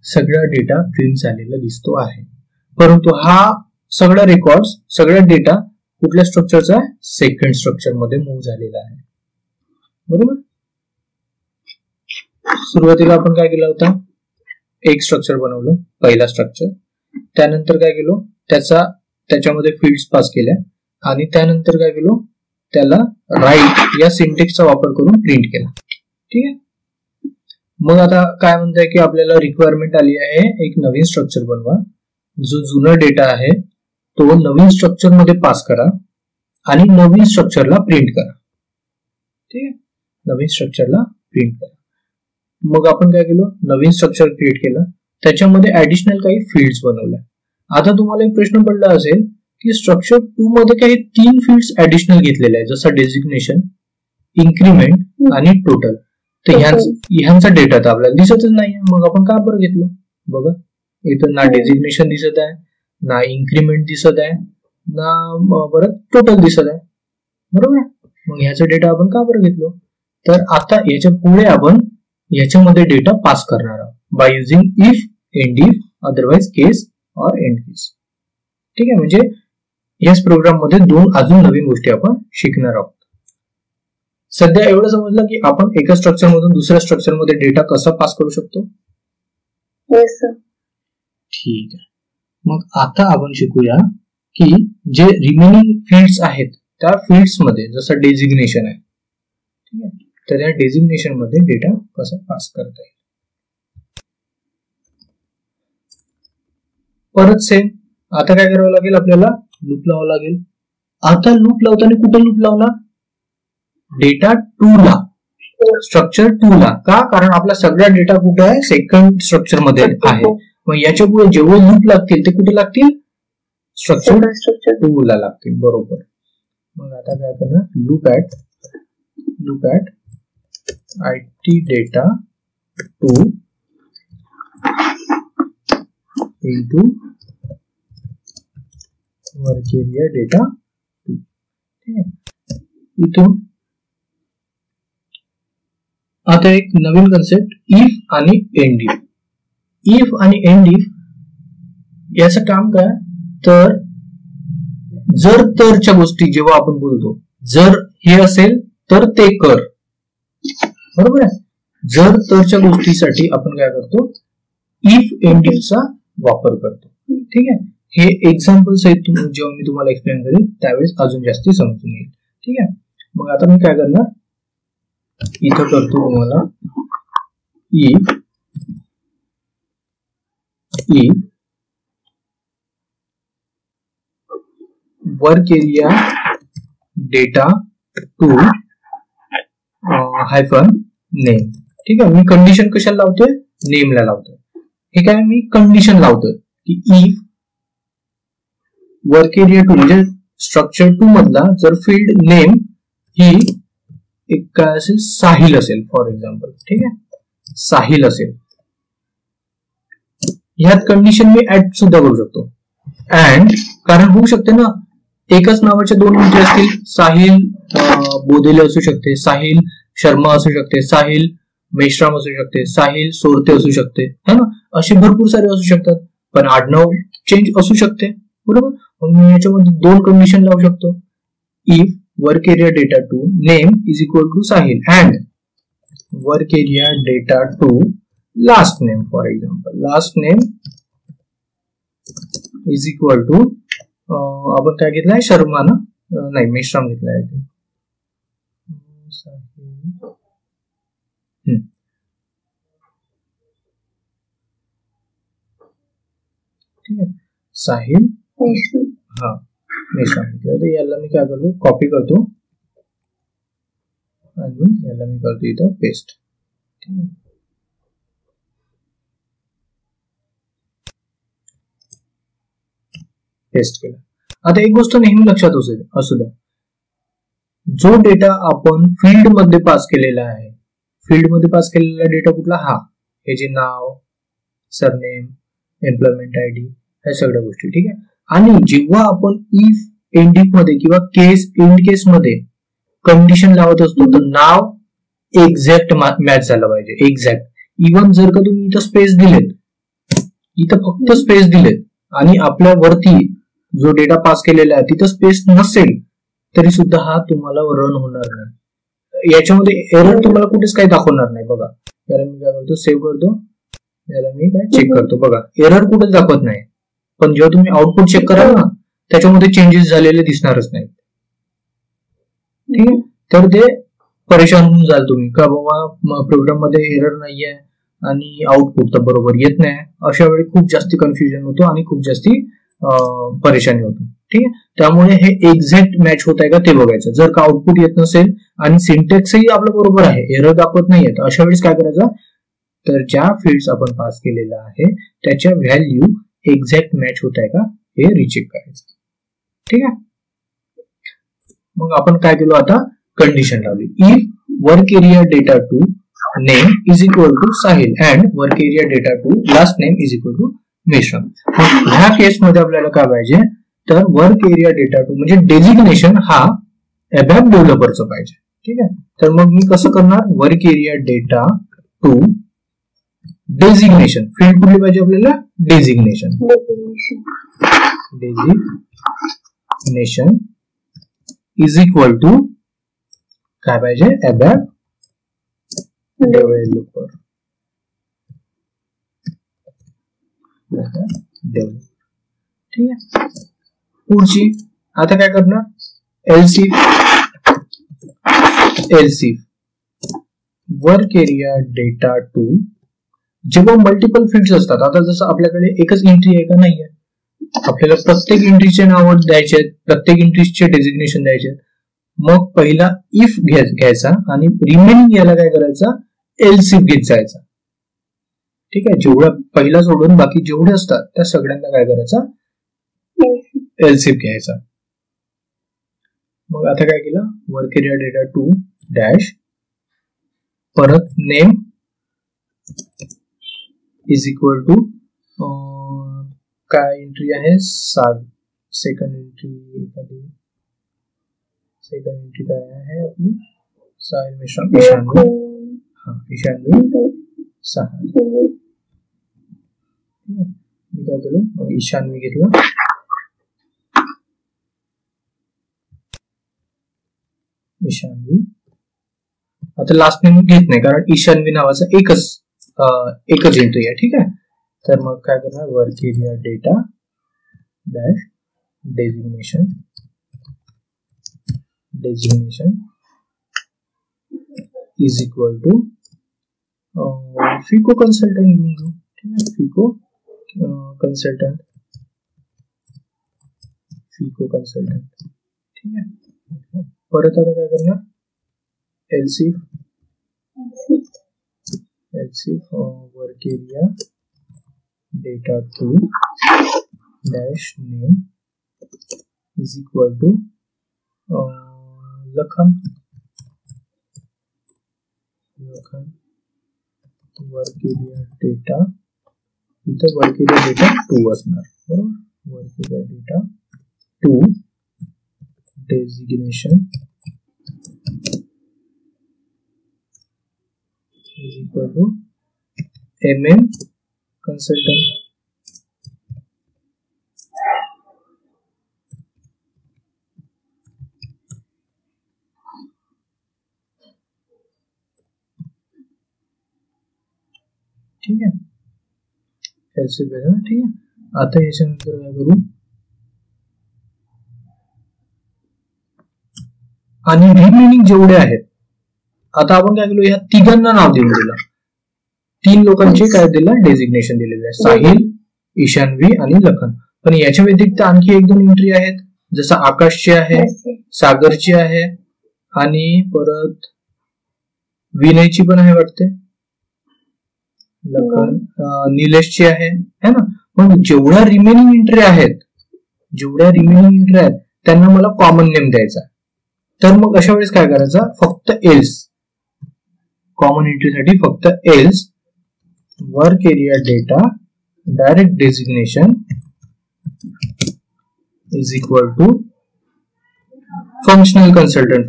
सगळा डेटा प्रिंट झालेला दिसतो आहे. परंतु हा सगळा रेकॉर्ड, सगळा डेटा कुठल्या स्ट्रक्चरचा आहे, सेकंड स्ट्रक्चर मध्ये मूव्ह झालेला आहे. बरोबर. सुरुवातीला आपण काय केलं होतं, एक स्ट्रक्चर बनवलं, पहिला स्ट्रक्चर. त्यानंतर काय केलं, त्याच्यामध्ये फील्ड्स पास केल्या आणि त्यानंतर काय केलं, त्याला राईट या सिंटेक्सचा वापर करून प्रिंट केला. ठीक आहे. मग आता काय म्हणताय की आपल्याला रिक्वायरमेंट आली आहे, एक नवीन स्ट्रक्चर बनवा, जो जुना डेटा आहे तो नवीन स्ट्रक्चर मध्ये पास करा आणि नवीन स्ट्रक्चरला प्रिंट करा. ठीक आहे. नवीन स्ट्रक्चरला प्रिंट करा. मग आपण काय केलं, नवीन स्ट्रक्चर क्रिएट केलं, त्याच्यामध्ये ऍडिशनल काही फील्ड्स बनवल्या. आता तुम्हाला एक प्रश्न पडला असेल की स्ट्रक्चर 2 मध्ये काही 3 फील्ड्स ऍडिशनल घेतलेले आहेत, जसं डेझिग्नेशन, इन्क्रीमेंट आणि टोटल. तर ह्यांचा डेटा तर आपल्याला दिसतच नाही, मग आपण का बरं घेतलं? बघा इथं ना डेझिग्नेशन दिसत आहे, ना इन्क्रीमेंट दिसत आहे, ना परत टोटल दिसत आहे, बरोबर आहे. मग ह्याचा डेटा आपण का बरं घेतलो? तर आता याच्या पुढे आपण याच्यामध्ये डेटा पास करणार आहोत by using if, end if, otherwise case और एंड केस. ठीक आहे, म्हणजे याच प्रोग्राम मध्ये दोन अजून नवीन गोष्टी आपण शिकणार आहोत. सध्या एवढं समजलं की आपण एका स्ट्रक्चर मधून दुसऱ्या स्ट्रक्चर मध्ये डेटा कसा पास करू शकतो. ठीक आहे, मग आता आपण शिकूया की जे रिमेनिंग फील्ड्स आहेत त्या फील्ड्स मध्ये जसं डेझिग्नेशन आहे, ठीक आहे, तर या डेझिग्नेशन मध्ये डेटा कसा पास करता येईल. परत सेम आता काय करावं लागेल, आपल्याला लूप लावावं लागेल. आता लूप लावताना कुठे लूप लावला? डेटा 2 ला, स्ट्रक्चर 2 ला. का? कारण आपला सगळा डेटा कुठे आहे? सेकंड स्ट्रक्चर मध्ये आहे. मग याच्या पुढे जेवढे लूप लागतील ते कुठे लागतील? स्ट्रक्चर 2 ला लागतील, बरोबर. मग आता काय करणार? Loop at IT data 2 into work area data 2. ठीक आहे, इथून आता एक नवीन कन्सेप्ट, इफ आणि एंड इफ. इफ आणि एंड इफ याचं काम काय? तर जर तरच्या गोष्टी जेव्हा आपण बोलतो, जर हे असेल तर ते कर, बरोबर आहे. जर तरच्या गोष्टीसाठी आपण काय करतो? इफ एंड इफ चा वापर करतो. ठीक आहे, हे एक्झाम्पल्स आहेत, जेव्हा मी तुम्हाला एक्सप्लेन करेन त्यावेळेस अजून जास्ती समजून येईल. ठीक आहे, मग आता मी काय करणार, इथं करतो तुम्हाला if work area data 2 hyphen name. ठीक आहे, मी कंडिशन कशाला लावतोय? नेमला लावतोय. हे काय, मी कंडिशन लावतोय की इफ वर्क एरिया 2 म्हणजे स्ट्रक्चर 2 मधला जर फील्ड नेम ही एक काय असेल, साहिल असेल फॉर एक्झाम्पल. ठीक आहे, साहिल असेल, ह्यात कंडिशन मी ऍड सुद्धा करू शकतो. अँड कारण होऊ शकते ना, एकच नावाच्या दोन एंट्री असतील, साहिल बोदेले असू शकते, साहिल शर्मा असू शकते, साहिल मेश्राम असू शकते, साहिल सोरते असू शकते, है ना, असे भरपूर सारे असू शकतात. पण आडनाव चेंज असू शकते, बरोबर. मग मी याच्यामध्ये दोन कंडिशन लावू शकतो. If work area data 2 name is equal to Sahil and work area data 2 last name, for example last name is equal to आपण काय घेतलाय? शर्मा ना, नाही मेश्राम घेतलाय. ठीक आहे, साहिल हा मेश्राम घेतलाय. तर याला मी काय करतो? कॉपी करतो आणि याला मी करतो इथं पेस्ट. ठीक आहे, पेस्ट केला. आता एक गोष्ट नेहमी लक्षात असू द्या, जो डेटा आपण फील्ड मध्ये पास केलेला आहे, फील्ड मध्ये पास केलेला डेटा कुठला? हा, हे जे नाव, सरनेम, एम्प्लॉयमेंट आयडी, ह्या सगळ्या गोष्टी. ठीक आहे, आणि जेव्हा आपण इफ एंड इफ मध्ये किंवा केस एंड केस मध्ये कंडिशन लावत असतो तर नाव एक्झॅक्ट मॅच झालं पाहिजे, एक्झॅक्ट. इव्हन जर का तुम्ही इथं स्पेस दिलेत, इथं फक्त स्पेस दिलेत आणि आपल्या वरती जो डेटा पास केलेला आहे तिथं स्पेस नसेल तरी सुद्धा हा तुम्हाला रन होणार नाही. याच्यामध्ये एरर तुम्हाला कुठेच काही दाखवणार नाही. बघा, याला मी काय करतो? सेव्ह करतो, याला मी काय चेक करतो. बघा, एरर कुठेच दाखवत नाही. पण जेव्हा तुम्ही आउटपुट चेक कराल ना, त्याच्यामध्ये चेंजेस झालेले दिसणारच नाही. ठीक आहे, तर ते परेशान होऊन जाल तुम्ही का बाबा प्रोग्राम मध्ये एरर नाहीये आणि आउटपुट तर बरोबर येत नाही. अशा वेळी खूप जास्ती कन्फ्युजन होतो आणि खूप जास्ती परेशानी होतो. ठीक आहे, त्यामुळे हे एक्झॅक्ट मॅच होत आहे का ते बघायचं. जर का आउटपुट येत नसेल आणि सिंटॅक्सही आपलं बरोबर आहे, एरर दाखवत नाहीये, तर अशा वेळेस काय करायचं? तर ज्या फील्ड्स आपण पास केलेला आहे त्याच्या व्हॅल्यू एक्झॅक्ट मॅच होत आहे का हे रिचेक करायचं. ठीक आहे, मग आपण काय केलो? आता कंडिशन लावली. If work area data 2 name is equal to Sahil and work area data to last name is equal to Mishra. ह्या केसमध्ये आपल्याला काय पाहिजे तर वर्क एरिया डेटा टू म्हणजे डेजिग्नेशन हा ABAP डेव्हलपरचं पाहिजे. ठीक आहे, तर मग मी कसं करणार work area data to designation field कुठली पाहिजे आपल्याला डेजिग्नेशन इज इक्वल टू काय पाहिजे ABAP डेव्हलपर. ठीक आहे, पुढची आता काय करणार else if work area data to जेव्हा मल्टिपल फील्ड्स असतात. आता जसं आपल्याकडे एकच एंट्री आहे का नाहीये, आपल्याला प्रत्येक एंट्रीचे नाव द्यायचे आहेत, प्रत्येक एंट्रीचे डेजिग्नेशन द्यायचे. मग पहिला इफ घ्यायचा आणि रिमेनिंग याला काय करायचा एलसीफ घेत जायचा. ठीक आहे, जेवढा पहिला सोडून बाकी जेवढे असतात त्या सगळ्यांना काय करायचा एलसीफ घ्यायचा. मग आता काय केलं work area data to dash परत नेम इज इक्वल टू काय एंट्री आहे सेकंड एंट्री काय आहे आपली साहिल मिश्रा ईशान्वी 6. मी काय केलं ईशान्वी घेतलं. ईशान्वी आता लास्ट नेम घेत नाही कारण ईशान्वी नावाचा एकच एंट्री आहे. ठीक आहे, तर मग काय करणार work area data dash designation is equal to FICO consultant घेऊन घेऊ. ठीक आहे, फिको कन्सल्टंट. ठीक आहे, परत आता काय करणार else if work area data to dash name is equal to Lakhan work area data इथं वर्क एरिया डेटा टू असणार बरोबर. Work area data to designation is equal to MM consultant. ठीक आहे, ऐसे भेजा ना. ठीक आहे, आता याच्यानंतर काय करू आणि रिमेनिंग जेवढे आहेत आता आपण काय केलं या तिघांना नाव देऊन दिलं. 3 लोकांचे काय दिलं डेजिग्नेशन दिलेलं आहे साहिल ईशान्वी आणि लखन. पण याच्या व्यतिरिक्त आणखी 1-2 एंट्री आहेत जसं आकाशची आहे सागरची आहे आणि परत विनयची पण आहे वाटते लखन निलेशची आहे है ना. मग जेवढ्या रिमेनिंग एंट्री आहेत त्यांना मला कॉमन नेम द्यायचा. तर मग अशा वेळेस काय करायचं फक्त एल्स कॉमन एंट्री साठी फक्त else work area data direct designation is equal to functional consultant.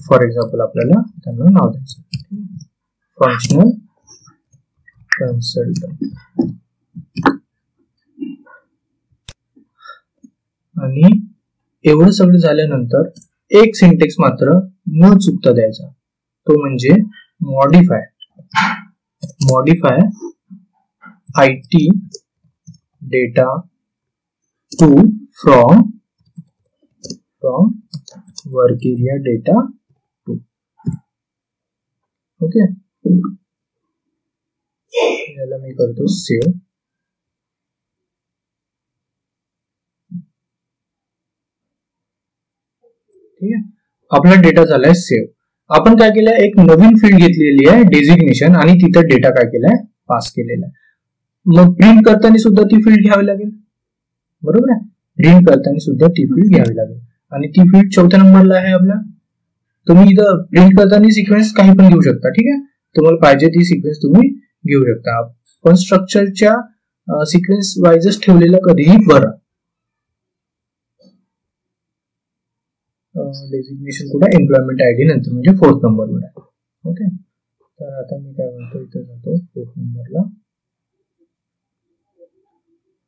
For example आपल्याला त्यांना नाव द्यायचं फंक्शनल कन्सल्टंट. आणि एवढं सगळं झाल्यानंतर एक सिंटेक्स मात्र न चुकता द्यायचा तो म्हणजे modify IT data to from work area data to. Okay, याला मी करतो सेव्ह. ठीक आहे, आपला डेटा झालाय सेव्ह. आपण काय केलंय एक नवीन फील्ड घेतलेली आहे डेजिग्नेशन आणि तिथं डेटा काय केलाय पास केलेला आहे. मग प्रिंट करताना सुद्धा ती फील्ड घ्यावी लागेल बरोबर आहे. प्रिंट करताना सुद्धा ती फील्ड घ्यावी लागेल आणि ती फील्ड 4थ्या नंबरला आहे आपला. तुम्ही इथं प्रिंट करताना सिक्वेन्स काही पण घेऊ शकता. ठीक आहे, तुम्हाला पाहिजे ती सिक्वेन्स तुम्ही घेऊ शकता. पण स्ट्रक्चरच्या सिक्वेन्स वाईजच ठेवलेलं कधीही बरं. डेजिग्नेशन कुठे एम्प्लॉयमेंट आयडी नंतर म्हणजे 4th नंबरवर आहे. ओके, तर आता मी काय म्हणतो इथे जातो 4th नंबरला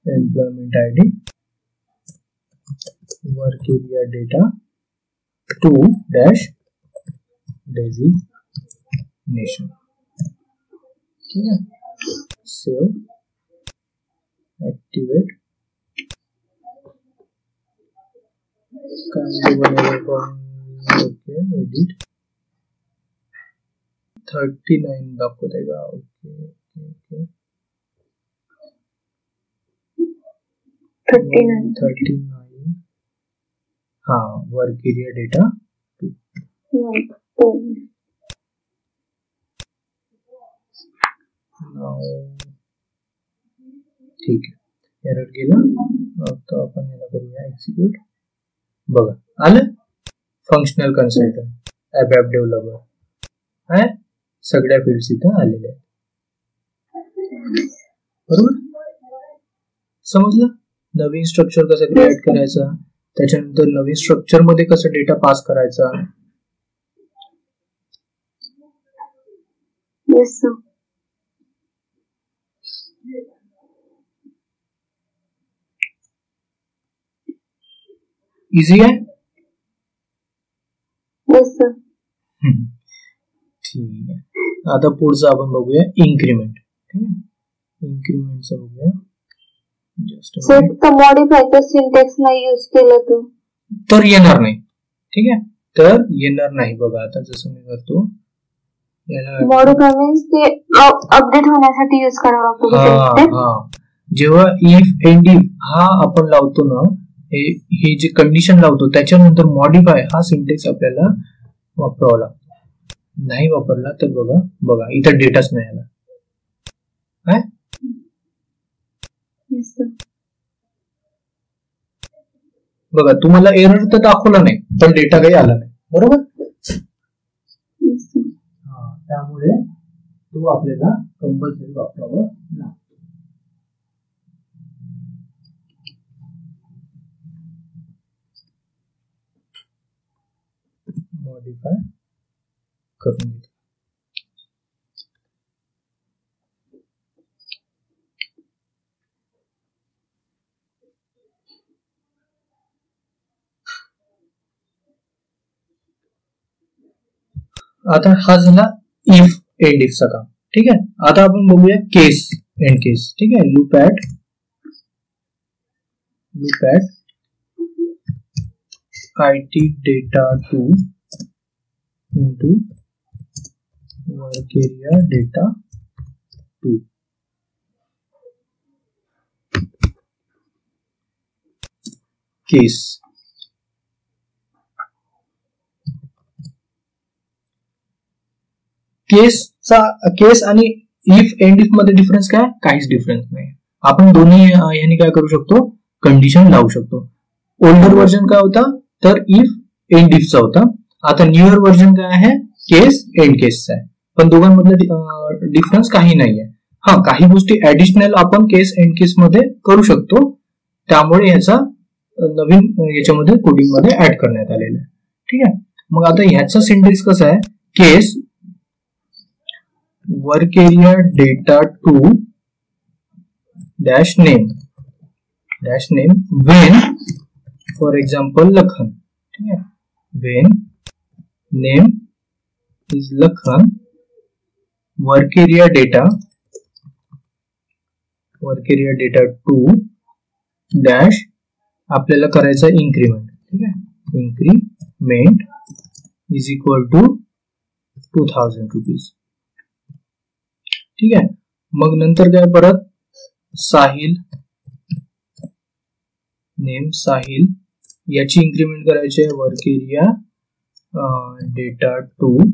employment ID work area data 2 dash designation. ठीक आहे, सेव्ह ऍक्टिवेट ओके एडिट 39 दाखवत आहे का? ओके ओके 39 हा वर्क एरिया डेटा 2. ठीक आहे, एरर गेला. आता आपण याला करूया एक्झिक्यूट. बघा आलं फंक्शनल कन्सल्टंट ॲप डेव्हलपर आहे, सगळ्या फील्ड्स इथं आलेल्या आहेत. बरोबर, समजलं? नवीन स्ट्रक्चर कसं क्रिएट करायचा, त्याच्यानंतर नवीन स्ट्रक्चर मध्ये कसं डेटा पास करायचा. Yes, sir. इझी आहे. Yes, sir. ठीक आहे, आता पुढचं आपण बघूया इन्क्रीमेंट. ठीक आहे, इन्क्रीमेंटचं बघूया. जस्ट मॉडिफायचं सिंटॅक्स नाही यूज केलं तर येणार नाही. ठीक आहे, तर येणार नाही. बघा आता जसं मी करतो याला मॉडिफाय मीन्स ते अपडेट होण्यासाठी यूज करावं लागतो. जेव्हा इफ एंड इफ हा आपण लावतो ना, हे जे कंडिशन लावतो त्याच्यानंतर मॉडिफाय हा सिंटॅक्स आपल्याला वापरावा लागतो. नाही वापरला तर बघा इथं डेटाच नाही आला. बघा तुम्हाला एरर तर दाखवला नाही पण डेटा काही आला नाही. बरोबर, त्यामुळे तो आपल्याला कंपल्सरी वापरावा लागतो. मॉडिफाय करून घेतो. आता हा झाला इफ एंड इफ चा काम. ठीक आहे, आता आपण बघूया केस एंड केस. ठीक आहे, loop at IT data 2 into work area data 2. केस केस आणि इफ एंड इफ मध्ये डिफरन्स काय? काहीच डिफरन्स नाही. आपण दोन्ही यांनी काय करू शकतो, कंडिशन लावू शकतो. ओल्डर व्हर्जन काय होता तर इफ एंड इफचा होता. आता न्यूअर व्हर्जन काय आहे, केस एंड केसचा आहे. पण दोघांमधलं डिफरन्स काही नाहीये. हा, काही गोष्टी ऍडिशनल आपण केस एंड केस मध्ये करू शकतो, त्यामुळे ह्याचा नवीन याच्यामध्ये कोडिंग मध्ये ऍड करण्यात आलेला आहे. ठीक आहे, मग आता ह्याचा सिंटॅक्स कसा आहे, case work area data 2 dash name when for example Lakhan. ठीक आहे, when name is Lakhan work area data 2 dash आपल्याला करायचा इन्क्रीमेंट. ठीक आहे, increment is equal to 2000 rupees. ठीक आहे, मग नंतर काय परत साहिल, नेम साहिल याची इन्क्रीमेंट करायची आहे work area data 2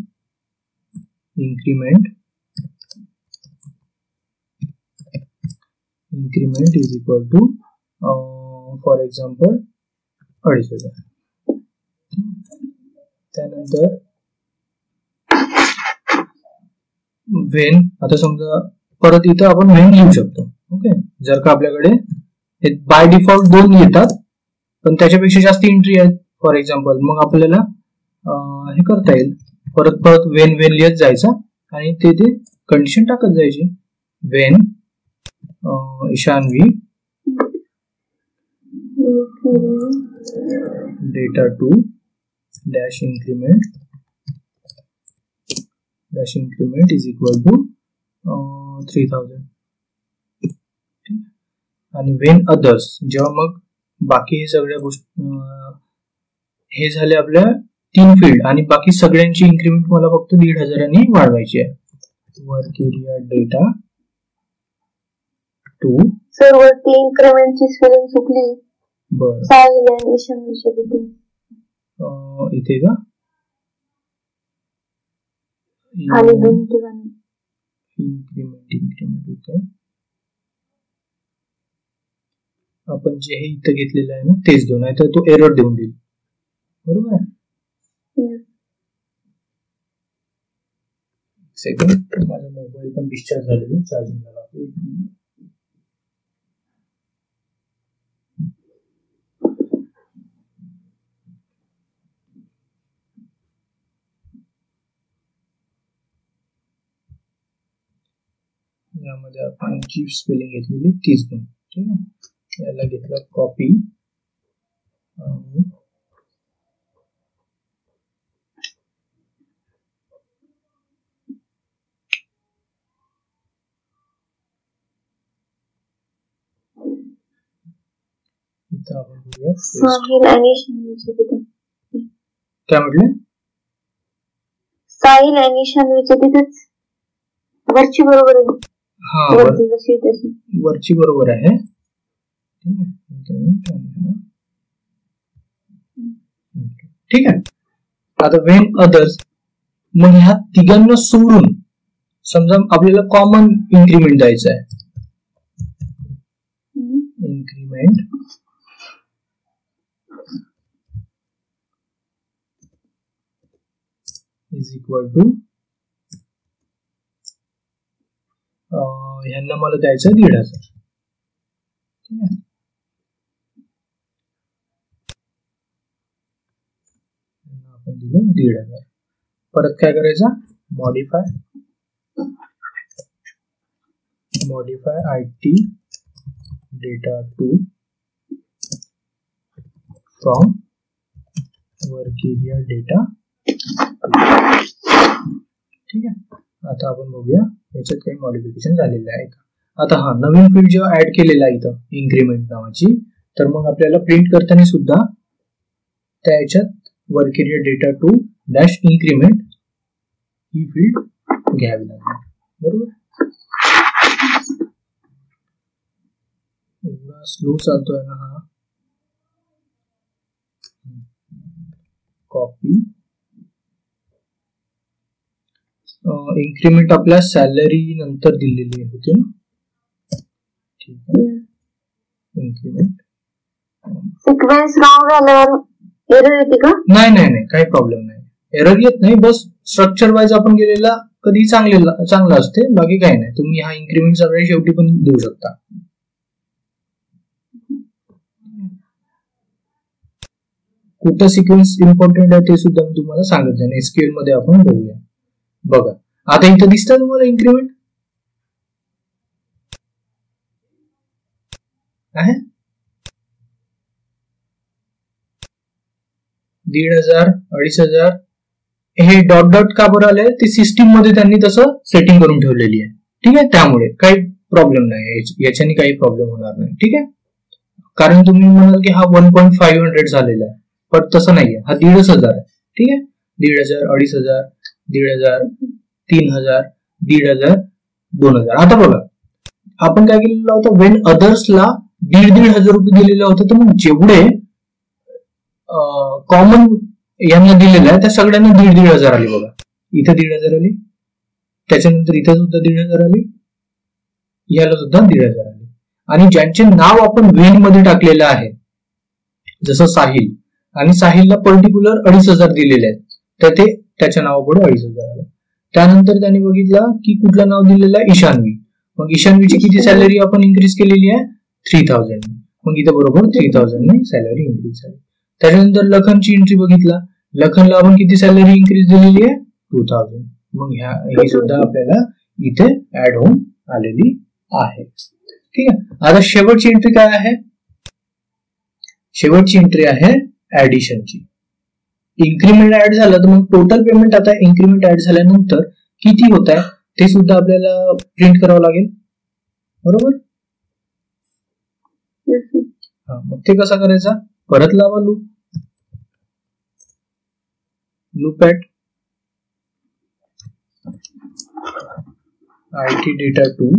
increment is equal to for example 2,500. त्यानंतर व्हेन, आता समजा परत इथं आपण व्हेन लिहू शकतो. ओके, जर का आपल्याकडे बाय डिफॉल्ट 2 येतात पण त्याच्यापेक्षा जास्त एंट्री आहेत फॉर एक्झाम्पल, मग आपल्याला हे करता येईल, परत परत व्हेन लिहत जायचं आणि ते कंडिशन टाकत जायची. When Ishanvi data 2 dash increment is equal to 3000. आणि when others, जेव्हा मग बाकी हे सगळ्या गोष्टी हे झाले आपल्या 3 फील्ड आणि बाकी सगळ्यांची इन्क्रीमेंट मला फक्त 1500 वाढवायची आहे. वर्क एरिया डेटा 2 सर वरती इन्क्रीमेंटची स्पेलिंग चुकली. बरं, साहिल आणि ईशान्वीच्या इथे का खाली 2 ठिकाणी इन्क्रीमेंट. ओके, आपण जे हे इथं घेतलेलं आहे ना तेच घेऊ, नाही तर तो एरर देऊन देईल. बरोबर आहे. सेकंड, माझा मोबाईल पण डिस्चार्ज झालेला आहे, चार्जिंग झाला. यामध्ये आपण जी स्पेलिंग घेतलेली तीच घेऊ. ठीक आहे, याला घेतला कॉपी आणि इथं आपण बघूया साहिल आणि ईशान्वीच्या तिथे. काय म्हटलं? साहिल आणि ईशान्वीच्या तिथेच वरची बरोबर आहे. हा, वरची बरोबर आहे. ठीक आहे. आता व्हेन अदर्स, मग ह्या तिघांना सोडून समजा आपल्याला कॉमन इन्क्रीमेंट द्यायचं आहे. इन्क्रीमेंट इज इक्वल टू ह्यांना मला द्यायचं 1500. ठीक आहे, आपण दिलं 1500. परत काय करायचं, modify IT data 2 from work area data. ठीक आहे, आता आपण बघूया याच्यात काही मॉडिफिकेशन झालेलं आहे का. आता हा नवीन फील्ड जेव्हा ऍड केलेला आहे इथं इन्क्रीमेंट नावाची, तर मग आपल्याला प्रिंट करताना सुद्धा त्या याच्यात work area data 2 dash increment ही फील्ड घ्यावी लागेल. बरोबर, एवढा स्लो चालतोय ना हा. कॉपी इन्क्रीमेंट आपल्या सॅलरी नंतर दिलेली होती ना. ठीक आहे, इन्क्रीमेंट सिक्वेन्स रॉंग झाल्यावर एरर येते का? नाही, काही प्रॉब्लेम नाही, एरर येत नाही. बस स्ट्रक्चर वाईज आपण गेलेला कधी चांगला असते, बाकी काही नाही. तुम्ही हा इन्क्रीमेंट सगळ्या शेवटी पण देऊ शकता. कुठं सिक्वेन्स इम्पॉर्टंट आहे ते सुद्धा मी तुम्हाला सांगत जाईन. SQL मध्ये आपण बघूया. बघा, आता इथं दिसतं तुम्हाला इन्क्रीमेंट आहे 1500, 2500. हे डॉट का बरं आलंय, ते सिस्टीम मध्ये त्यांनी तसं सेटिंग करून ठेवलेली आहे. ठीक आहे, त्यामुळे काही प्रॉब्लेम नाही, याच्याने काही प्रॉब्लेम होणार नाही. ठीक आहे, कारण तुम्ही म्हणाल की हा 1.500 झालेला आहे, पण तसं नाहीये, हा 1500 आहे. ठीक आहे, 1500, 2500, 1500, 3000, 1500, 2000. आता बघा, आपण काय केलेलं होतं, वेन अदर्सला 1500 रुपये दिलेलं होतं, तर मग जेवढे कॉमन यांना दिलेलं आहे त्या सगळ्यांना 1500 आली. बघा, इथं 1500 आली, त्याच्यानंतर इथं सुद्धा 1500 आली, याला सुद्धा 1500 आली. आणि ज्यांचे नाव आपण वेन मध्ये टाकलेलं आहे, जसं साहिल, आणि साहिलला पर्टिक्युलर 2500 दिलेले आहेत, तर ते त्याच्या नावापुढे 2500 आलं. त्यानंतर त्याने बघितला की कुठलं नाव दिलेलं आहे ईशान्वी. मग ईशान्वीची किती सॅलरी आपण इन्क्रीज केलेली आहे 3000. मग इथे बरोबर 3000 ने सॅलरी इन्क्रीज झाली. त्याच्यानंतर लखनची एंट्री बघितला, लखनला आपण किती सॅलरी इन्क्रीज दिलेली आहे 2000. मग ही सुद्धा आपल्याला इथे ऍड होऊन आलेली आहे. ठीक आहे. आता शेवटची एंट्री काय आहे? शेवटची एंट्री आहे ऍडिशनची. इन्क्रीमेंट ऍड झालं तर मग टोटल पेमेंट आता इन्क्रीमेंट ऍड झाल्यानंतर किती होत आहे ते सुद्धा आपल्याला प्रिंट करावं लागेल. बरोबर. मग ते कसा करायचा? परत लावा loop at IT data 2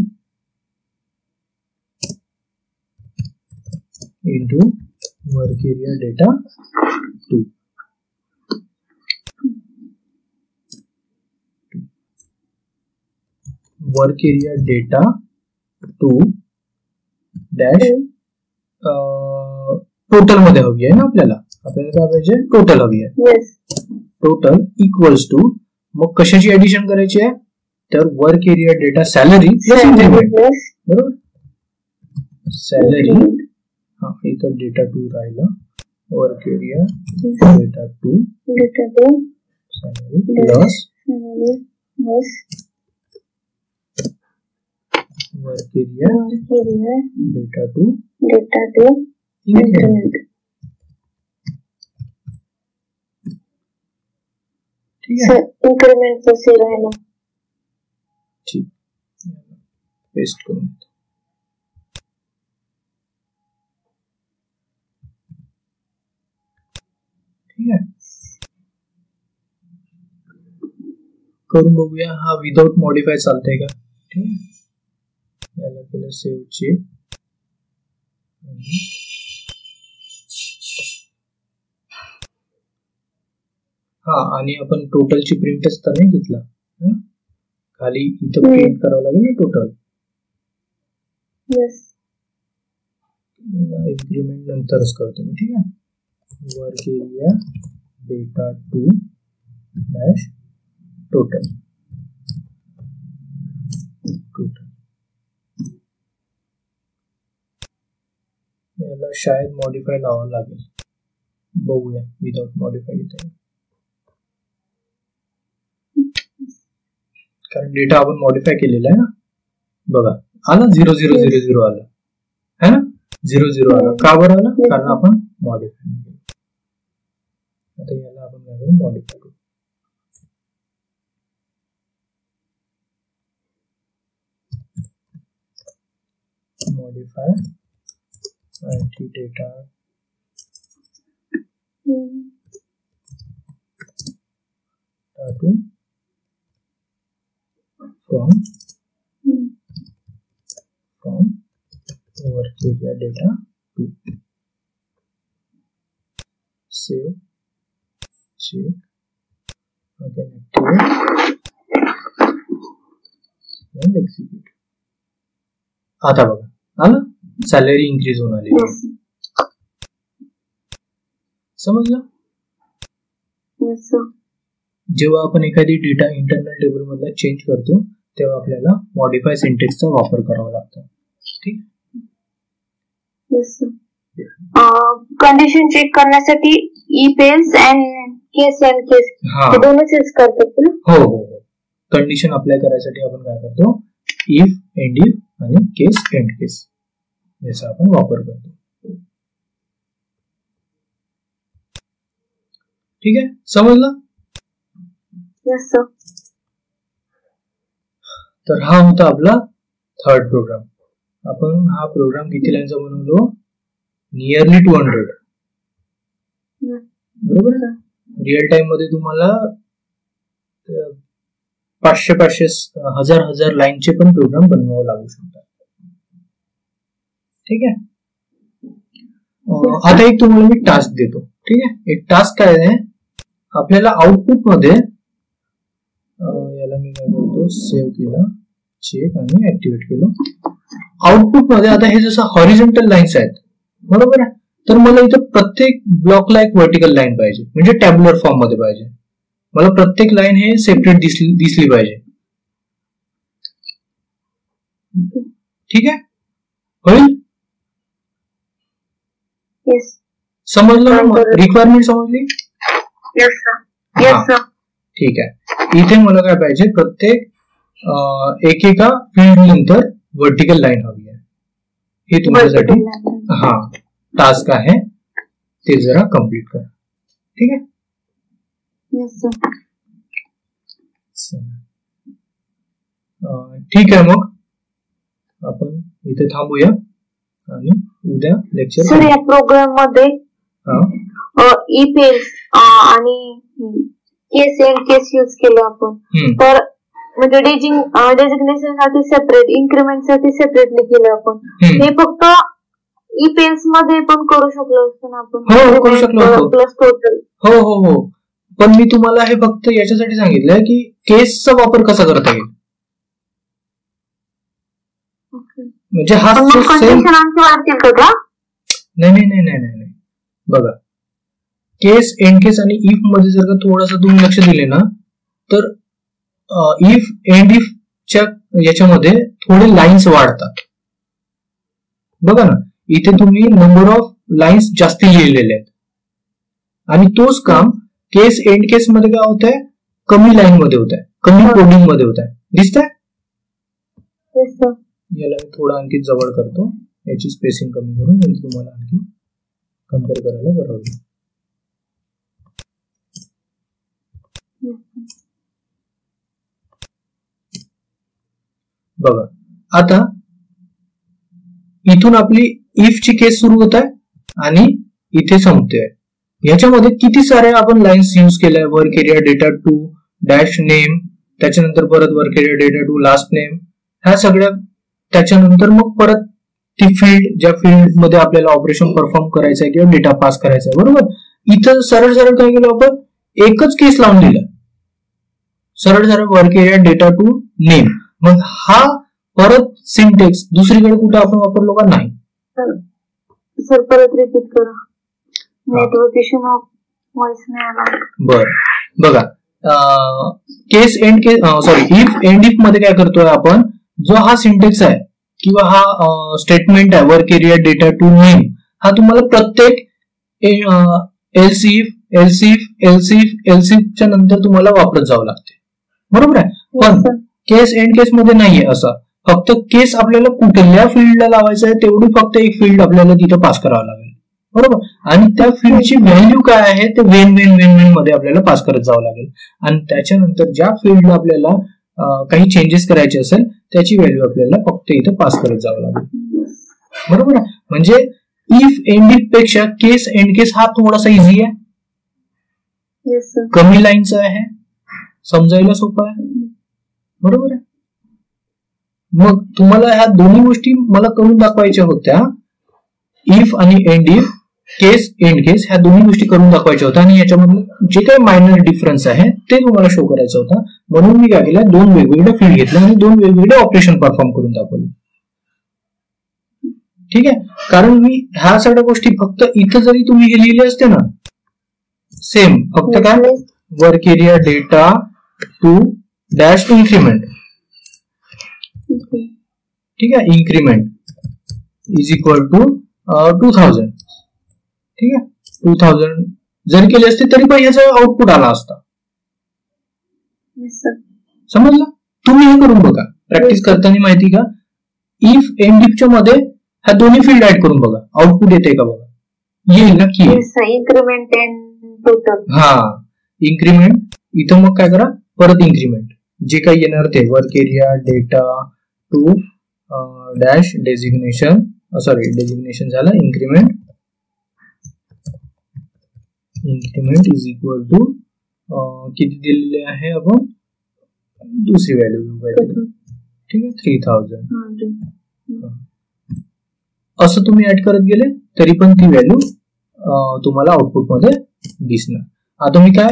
into work area data 2. Work area data 2 dash total मध्ये हवी आहे ना आपल्याला काय पाहिजे? टोटल हवी आहे. टोटल इक्वल्स टू मग कशाची ऍडिशन करायची आहे तर work area data salary plus increment. बरोबर. सॅलरी इथं डेटा 2 राहिला, work area data 2 salary plus work area data 2 increment. ठीक है. इंक्रीमेंट से राहिला. ठीक. पेस्ट करून ठीक आहे. करून बघूया हा विदाउट मॉडिफाय चालतंय का. ठीक आहे. याला केलं सेव्ह चेक. हा आणि आपण टोटलची प्रिंटच तर नाही घेतला. खाली इथं प्रिंट करावं लागेल ना टोटल. इन्क्रीमेंट नंतरच करतो मी. ठीक आहे. Work area data 2 dash total याला शायद मॉडिफाय लावावं लागेल. बघूया विदाउट मॉडिफाय इथे, कारण डेटा आपण मॉडिफाय केलेला आहे ना. बघा आला 0000 आला है ना. 00 आला. का बरं आला? कारण आपण मॉडिफाय नाही केलं. आता याला आपण काय करू? मॉडिफाय करू. Modify IT data 2 from work area data 2. Save, check, again activate and execute. आता बघा आलं सॅलरी इन्क्रीज होऊन आली. समजलं. जेव्हा आपण एखादी डेटा इंटरनल टेबल मधला चेंज करतो तेव्हा आपल्याला मॉडिफाय सिंटॅक्सचा वापर करावा लागतो. ठीक. कंडिशन चेक करण्यासाठी if else and case end case हे दोनच यूज करतात ना. हो हो हो. कंडिशन अप्लाय करायसाठी आपण काय करतो? इफ एंड इफ आणि केस एंड केस याचा आपण वापर करतो. ठीक आहे. समजलं. Yes sir. तर हा होता आपला थर्ड प्रोग्राम. आपण हा प्रोग्राम किती लाईनचा बनवलो? नियरली 200. बरोबर ना. रिअल टाइम मध्ये तुम्हाला 500 1000 लाईनचे पण प्रोग्राम बनवावे लागू शकतात. ठीक आहे. आता एक तुम्हाला मी टास्क देतो. ठीक आहे. एक टास्क काय आहे आपल्याला आउटपुट मध्ये, याला मी काय करतो सेव्ह केला, चेक आणि ऍक्टिव्हेट केलं. आउटपुट मध्ये आता हे जसं हॉरिझॉन्टल लाईन्स आहेत बरोबर आहे, तर मला इथं प्रत्येक ब्लॉकला एक व्हर्टिकल लाईन पाहिजे, म्हणजे टॅब्युलर फॉर्म मध्ये पाहिजे. मला प्रत्येक लाईन हे सेपरेट दिसली पाहिजे. ठीक आहे, होईल? समजलं ना? रिक्वायरमेंट समजली? ठीक आहे. इथे मला काय पाहिजे, प्रत्येक एकेका फील्ड नंतर वर्टिकल लाईन हवी आहे. हे तुमच्यासाठी टास्क आहे, ते जरा कम्प्लीट करा. ठीक आहे. ठीक आहे, मग आपण इथे थांबूया आणि उद्या लेक्चर. सर, या प्रोग्राम मध्ये ई पेल्स आणि केस एंड केस यूज केलं आपण, तर म्हणजे डेजिग्नेशन साठी सेपरेट, इन्क्रीमेंट साठी सेपरेटली केलं आपण. हे फक्त ई पेल्स मध्ये पण करू शकलो असतो ना आपण? हो, करू शकलो असतो. Plus total. हो हो हो, पण मी तुम्हाला हे फक्त याच्यासाठी सांगितलंय की केसचा वापर कसा करता येईल. म्हणजे हा नाही, बघा, केस एंड केस आणि इफ मध्ये जर का थोडंसं तुम्ही लक्ष दिले ना, तर इफ एंड इफ च्या याच्यामध्ये थोडे लाईन्स वाढतात. बघा ना, इथे तुम्ही नंबर ऑफ लाईन्स जास्ती लिहिलेले आहेत, आणि तोच काम केस एंड केस मध्ये काय होत आहे, कमी लाईन मध्ये होत आहे, कमी कोडिंग मध्ये होत आहे. दिसतंय? याला मी थोडं आणखी जवळ करतो, याची स्पेसिंग कमी करून, म्हणजे तुम्हाला आणखी कम्पेअर करायला बरं होईल. बघा, आता इथून आपली इफ ची केस सुरू होत आहे आणि इथे संपते. याच्यामध्ये किती सारे आपण लाईन्स यूज केल्या, work area data to dash name, त्याच्यानंतर परत work area data to last name, ह्या सगळ्या. त्याच्यानंतर मग परत ती फील्ड, ज्या फील्ड मध्ये आपल्याला ऑपरेशन परफॉर्म करायचं आहे किंवा डेटा पास करायचा आहे, बरोबर. इथं सरळ सरळ काय केलं आपण, एकच केस लावून दिला, सरळ सरळ work area data to name. मग हा परत सिंटेक्स दुसरीकडे कुठे आपण वापरलो का? नाही. सर, परत रिपीट करा. नेटवर्क इश्यू व्हॉइस नाही आला. बर, बघा, case end case, sorry, if end if मध्ये काय करतोय आपण, जो हा सिंटेक्स आहे किंवा हा स्टेटमेंट आहे, work area data to name, हा तुम्हाला प्रत्येक एल्स इफ च्या नंतर तुम्हाला वापरत जावं लागते, बरोबर आहे. पण केस एंड केस मध्ये नाहीये असं. फक्त केस आपल्याला कुठल्या फील्डला लावायचं आहे तेवढी फक्त एक फील्ड आपल्याला तिथं पास करावं लागेल, बरोबर. आणि त्या फील्डची व्हॅल्यू काय आहे ते वेन मध्ये आपल्याला पास करत जावं लागेल. आणि त्याच्यानंतर ज्या फील्डला आपल्याला काही चेंजेस करायचे असेल त्याची व्हॅल्यू आपल्याला फक्त इथं पास करत जावं लागेल, बरोबर आहे. म्हणजे इफ एंड इफ पेक्षा केस एंड केस हा थोडासा इझी आहे, कमी लाईनचा आहे, समजायला सोपा आहे, बरोबर आहे. मग तुम्हाला ह्या दोन्ही गोष्टी मला करून दाखवायच्या होत्या, इफ आणि एंड इफ, केस एंड केस, ह्या दोन्ही गोष्टी करून दाखवायच्या होत्या. आणि याच्यामधून जे काही मायनर डिफरन्स आहे ते तुम्हाला शो करायचं होता. म्हणून मी काय केलं, दोन वेगवेगळ्या फील्ड घेतल्या आणि दोन वेगवेगळे ऑपरेशन परफॉर्म करून दाखवले. ठीक आहे, कारण मी ह्या सगळ्या गोष्टी फक्त इथं जरी तुम्ही हे लिहिले असते ना, सेम, फक्त काय, work area data to dash increment, ठीक आहे, इन्क्रीमेंट इज इक्वल टू 2000, ठीक आहे, 2000 जर केले असते तरी पण याचा आउटपुट आला असता. समजलं? तुम्ही हे करून बघा, प्रॅक्टिस करताना माहिती का, इफ एंड इफ च्या मध्ये ह्या दोन्ही फील्ड ऍड करून बघा, आउटपुट येते का बघा, येईल नक्की. Increment end total. हा, इन्क्रीमेंट, इथं मग काय करा, परत इन्क्रीमेंट, जे काही येणार ते work area data to dash designation, sorry designation झालं, इन्क्रीमेंट इज इक्वल टू किती दिलेले आहे आपण, दुसरी व्हॅल्यू घेऊ, ठीक आहे, 3000. असं तुम्ही ऍड करत गेले तरी पण ती व्हॅल्यू तुम्हाला आउटपुट मध्ये दिसणार. आता मी काय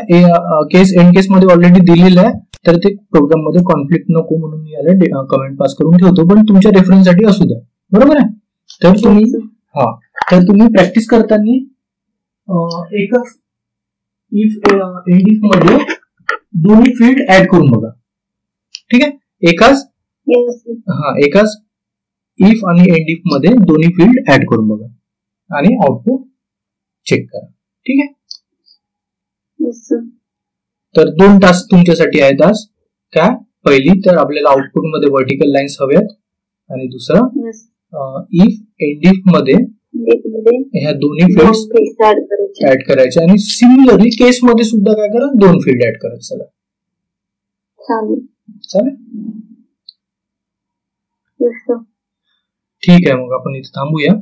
केस एंड केस मध्ये ऑलरेडी दिलेलं आहे, तर ते प्रोग्राम मध्ये कॉन्फ्लिक्ट नको म्हणून मी याला कमेंट पास करून ठेवतो, पण तुमच्या रेफरन्स साठी असू द्या, बरोबर आहे. तर तुम्ही प्रॅक्टिस करताना एकच इफ एंड इफ मध्ये दोन्ही फील्ड ऍड करून बघा. ठीक आहे, एकाच इफ आणि एंड इफ मध्ये दोन्ही फील्ड ऍड करून बघा आणि आउटपुट चेक करा. ठीक आहे, तर 2 टास्क तुमच्यासाठी आहेत आज. काय, पहिली तर आपल्याला आउटपुट मध्ये व्हर्टिकल लाईन्स हव्यात आणि दुसरा इफ एंड इफ मध्ये ह्या दोन्ही फील्ड ऍड करायचे आणि सिमिलरली केस मध्ये सुद्धा काय करा, 2 फील्ड ऍड करा. चला चालेल, ठीक आहे, मग आपण इथे थांबूया.